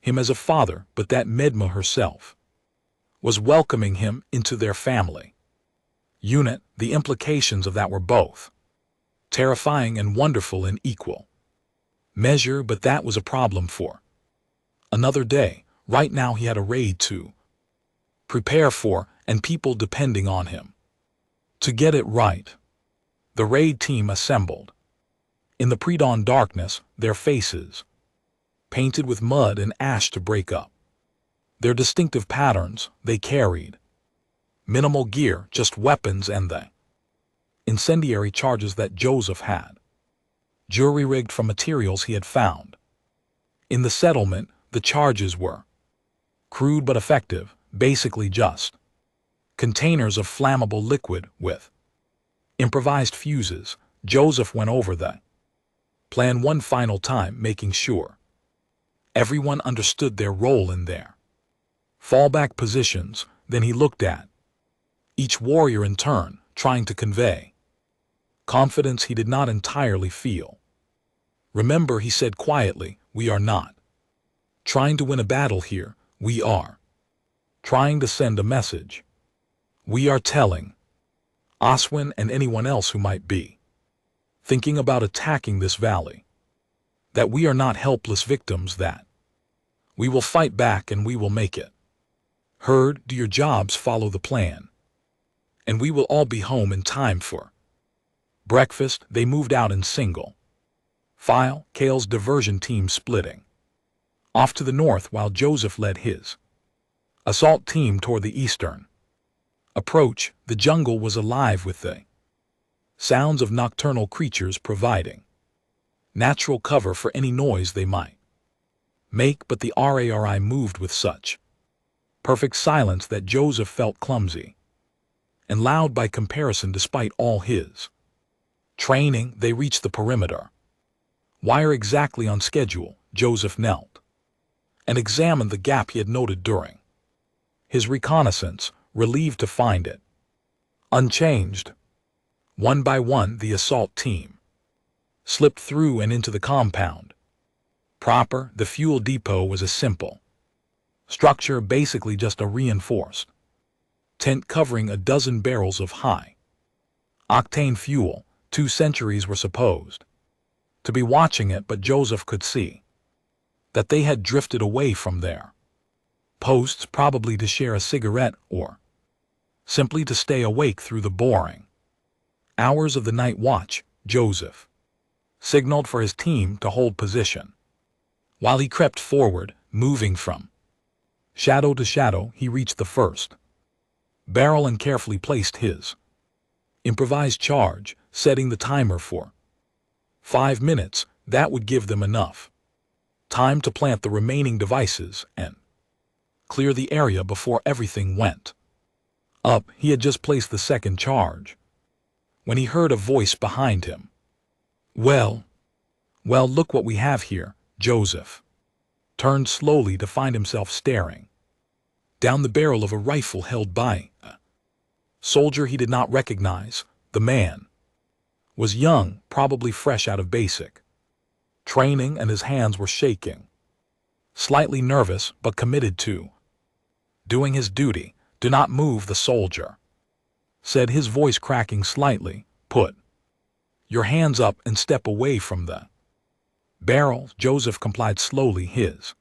him as a father, but that Medema herself was welcoming him into their family unit. The implications of that were both terrifying and wonderful in equal measure, but that was a problem for another day. Right now he had a raid to prepare for, and people depending on him to get it right. The raid team assembled in the pre-dawn darkness, their faces painted with mud and ash to break up their distinctive patterns. They carried minimal gear, just weapons and the incendiary charges that Joseph had jury-rigged from materials he had found in the settlement. The charges were crude but effective, basically just containers of flammable liquid with improvised fuses. Joseph went over the Plan one final time, making sure everyone understood their role in their fallback positions. Then he looked at each warrior in turn, trying to convey confidence he did not entirely feel. Remember, he said quietly, we are not trying to win a battle here, we are trying to send a message. We are telling Oswin and anyone else who might be thinking about attacking this valley that we are not helpless victims, that we will fight back and we will make it. Heard? Do your jobs, follow the plan, and we will all be home in time for breakfast. They moved out in single file, Kale's diversion team splitting off to the north while Joseph led his assault team toward the eastern approach. The jungle was alive with the sounds of nocturnal creatures providing natural cover for any noise they might make, but the RARI moved with such perfect silence that Joseph felt clumsy and loud by comparison. Despite all his training, they reached the perimeter wire exactly on schedule. Joseph knelt and examined the gap he had noted during his reconnaissance, relieved to find it unchanged. One by one, the assault team slipped through and into the compound proper. The fuel depot was a simple structure, basically just a reinforced tent covering a dozen barrels of high-octane fuel. 2 sentries were supposed to be watching it, but Joseph could see that they had drifted away from their posts, probably to share a cigarette or simply to stay awake through the boring hours of the night watch. Joseph signaled for his team to hold position. While he crept forward, moving from shadow to shadow, he reached the first barrel and carefully placed his improvised charge, setting the timer for 5 minutes. That would give them enough time to plant the remaining devices and clear the area before everything went up. He had just placed the second charge when he heard a voice behind him. Well, look what we have here. Joseph turned slowly to find himself staring down the barrel of a rifle held by a soldier he did not recognize. The man was young, probably fresh out of basic training, and his hands were shaking. Slightly nervous, but committed to doing his duty. Do not move, the soldier said, his voice cracking slightly. Put your hands up and step away from the barrel. Joseph complied slowly, his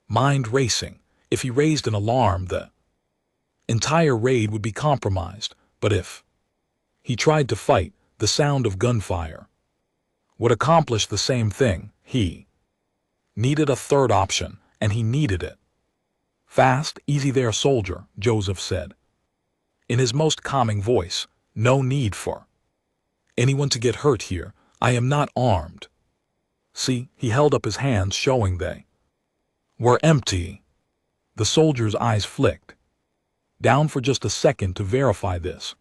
mind racing. If he raised an alarm, the entire raid would be compromised, but if he tried to fight, the sound of gunfire would accomplish the same thing. He needed a third option, and he needed it fast. Easy there, soldier, Joseph said in his most calming voice. No need for anyone to get hurt here. I am not armed. See, he held up his hands, showing they were empty. The soldier's eyes flicked down for just a second to verify this,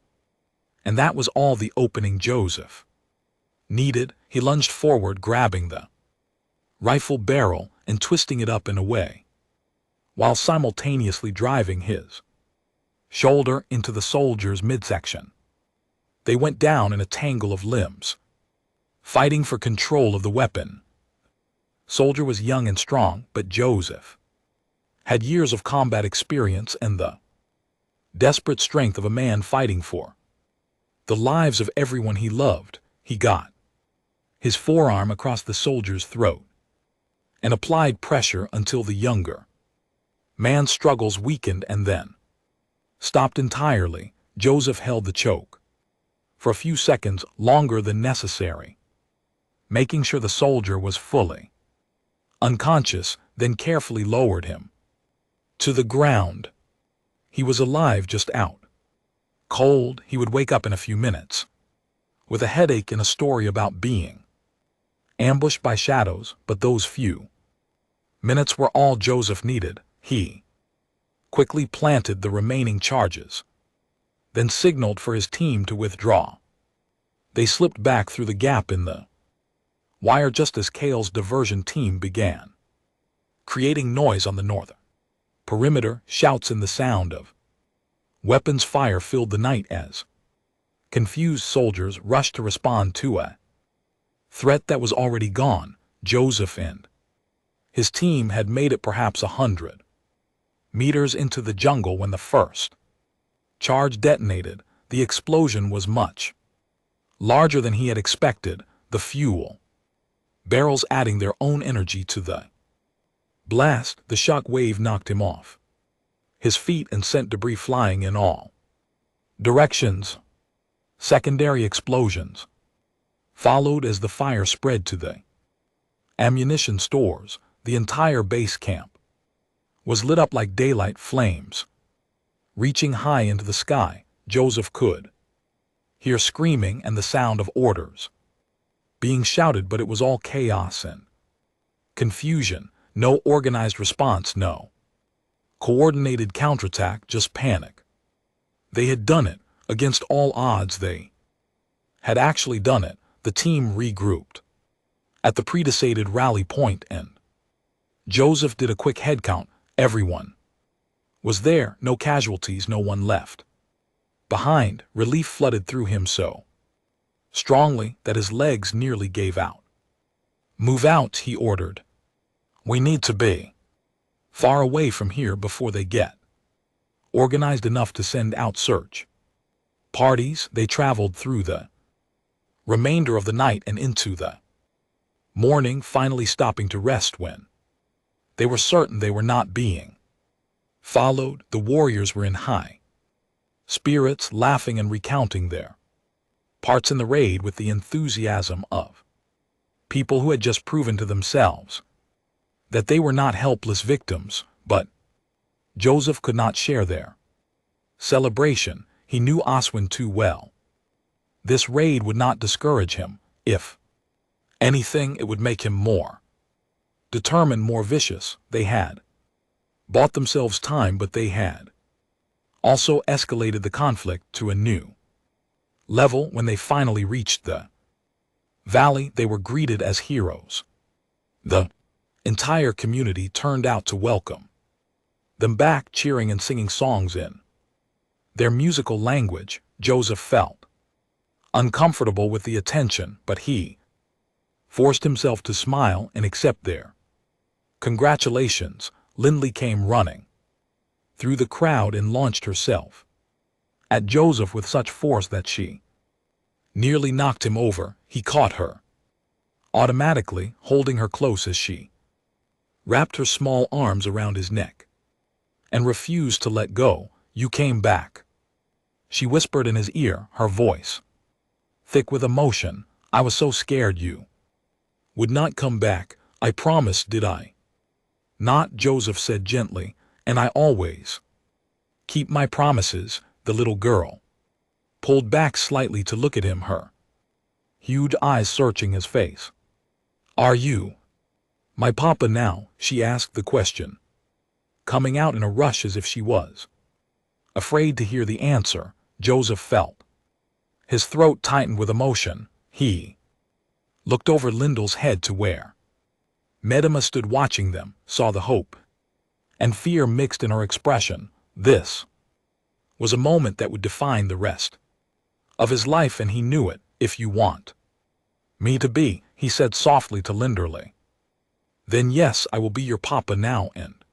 and that was all the opening Joseph needed. He lunged forward, grabbing the rifle barrel and twisting it up in a way, while simultaneously driving his shoulder into the soldier's midsection. They went down in a tangle of limbs, fighting for control of the weapon. Soldier was young and strong, but Joseph had years of combat experience and the desperate strength of a man fighting for the lives of everyone he loved. He got his forearm across the soldier's throat and applied pressure until the younger man's struggles weakened and then stopped entirely. Joseph held the choke for a few seconds longer than necessary, making sure the soldier was fully unconscious, then carefully lowered him to the ground. He was alive, just out cold. He would wake up in a few minutes with a headache and a story about being ambushed by shadows, but those few minutes were all Joseph needed. He quickly planted the remaining charges, then signaled for his team to withdraw. They slipped back through the gap in the wire just as Kale's diversion team began, creating noise on the northern perimeter. Shouts and the sound of weapons fire filled the night as confused soldiers rushed to respond to a threat that was already gone. Joseph and his team had made it perhaps 100 meters into the jungle when the first charge detonated. The explosion was much larger than he had expected, the fuel barrels adding their own energy to the blast. The shock wave knocked him off his feet and sent debris flying in all directions. Secondary explosions followed as the fire spread to the ammunition stores. The entire base camp was lit up like daylight flames, reaching high into the sky. Joseph could hear screaming and the sound of orders being shouted, but it was all chaos and confusion. No organized response, no coordinated counterattack, just panic. They had done it. Against all odds, they had actually done it. The team regrouped at the predecided rally point, and Joseph did a quick head count. Everyone was there, no casualties, no one left behind. Relief flooded through him so strongly that his legs nearly gave out. "Move out," he ordered. "We need to be far away from here before they get organized enough to send out search parties." They traveled through the remainder of the night and into the morning, finally stopping to rest when they were certain they were not being followed. The warriors were in high spirits, laughing and recounting their parts in the raid with the enthusiasm of people who had just proven to themselves that they were not helpless victims. But Joseph could not share their celebration. He knew Oswin too well. This raid would not discourage him. If anything, it would make him more determined, more vicious. They had bought themselves time, but they had also escalated the conflict to a new level. When they finally reached the valley, they were greeted as heroes. The entire community turned out to welcome them back, cheering and singing songs in their musical language. Joseph felt uncomfortable with the attention, but he forced himself to smile and accept their congratulations. Lindley came running through the crowd and launched herself at Joseph with such force that she nearly knocked him over. He caught her automatically, holding her close as she wrapped her small arms around his neck and refused to let go. "You came back," she whispered in his ear, her voice thick with emotion. "I was so scared you would not come back. I promised, did I not?" Joseph said gently. "And I always keep my promises." The little girl pulled back slightly to look at him, her huge eyes searching his face. "Are you my papa now?" she asked, the question coming out in a rush as if she was afraid to hear the answer. Joseph felt his throat tightened with emotion. He looked over Lyndall's head to where Medema stood watching them, saw the hope and fear mixed in her expression. This was a moment that would define the rest of his life, and he knew it. "If you want me to be," he said softly to Linderley, "then yes, I will be your papa now and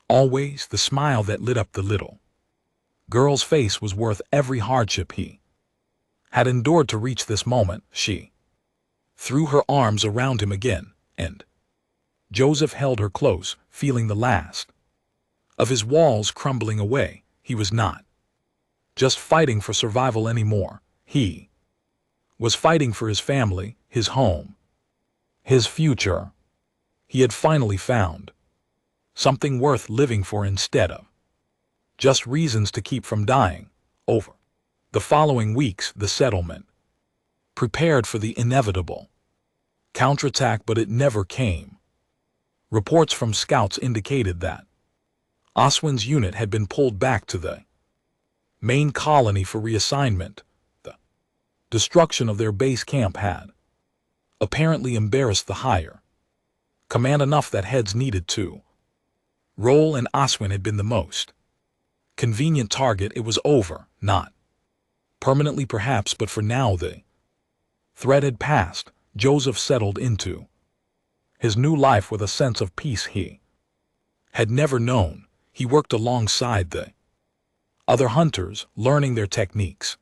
always." The smile that lit up the little girl's face was worth every hardship he had endured to reach this moment. She threw her arms around him again, and Joseph held her close, feeling the last of his walls crumbling away. He was not just fighting for survival anymore. He was fighting for his family, his home, his future. He had finally found something worth living for instead of just reasons to keep from dying. Over the following weeks, the settlement prepared for the inevitable counterattack, but it never came. Reports from scouts indicated that Oswin's unit had been pulled back to the main colony for reassignment. The destruction of their base camp had apparently embarrassed the higher command enough that heads needed to roll, and Oswin had been the most convenient target. It was over, not permanently perhaps, but for now the threat had passed. Joseph settled into his new life with a sense of peace he had never known. He worked alongside the other hunters, learning their techniques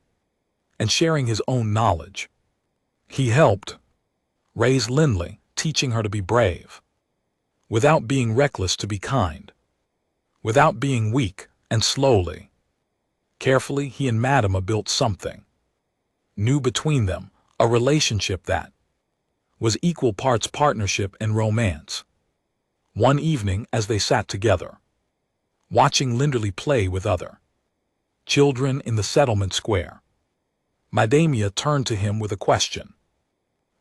and sharing his own knowledge. He helped raise Lindley, teaching her to be brave without being reckless, to be kind without being weak, and slowly, carefully, he and Madama built something new between them, a relationship that was equal parts partnership and romance. One evening, as they sat together, watching Linderley play with other children in the settlement square, Madamia turned to him with a question.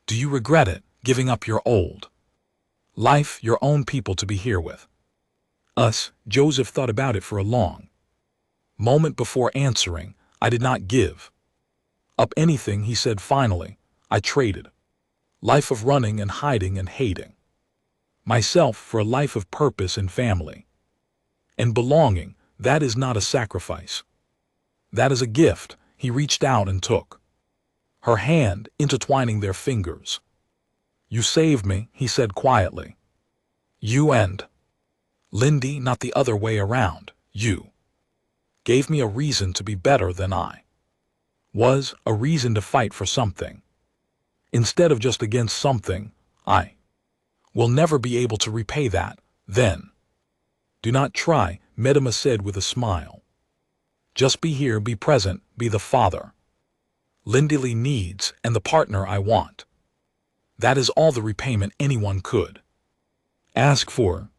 Do you regret it, giving up your old life, your own people to be here with us? Joseph thought about it for a long moment before answering. I did not give up anything, he said finally. I traded life of running and hiding and hating myself for a life of purpose and family and belonging. That is not a sacrifice. That is a gift. He reached out and took her hand, intertwining their fingers. You saved me, he said quietly. You and Lindy, not the other way around. You gave me a reason to be better than I was, a reason to fight for something instead of just against something. I will never be able to repay that. Then do not try, Madama said with a smile. Just be here, be present, be the father Lindy needs and the partner I want. That is all the repayment anyone could ask for.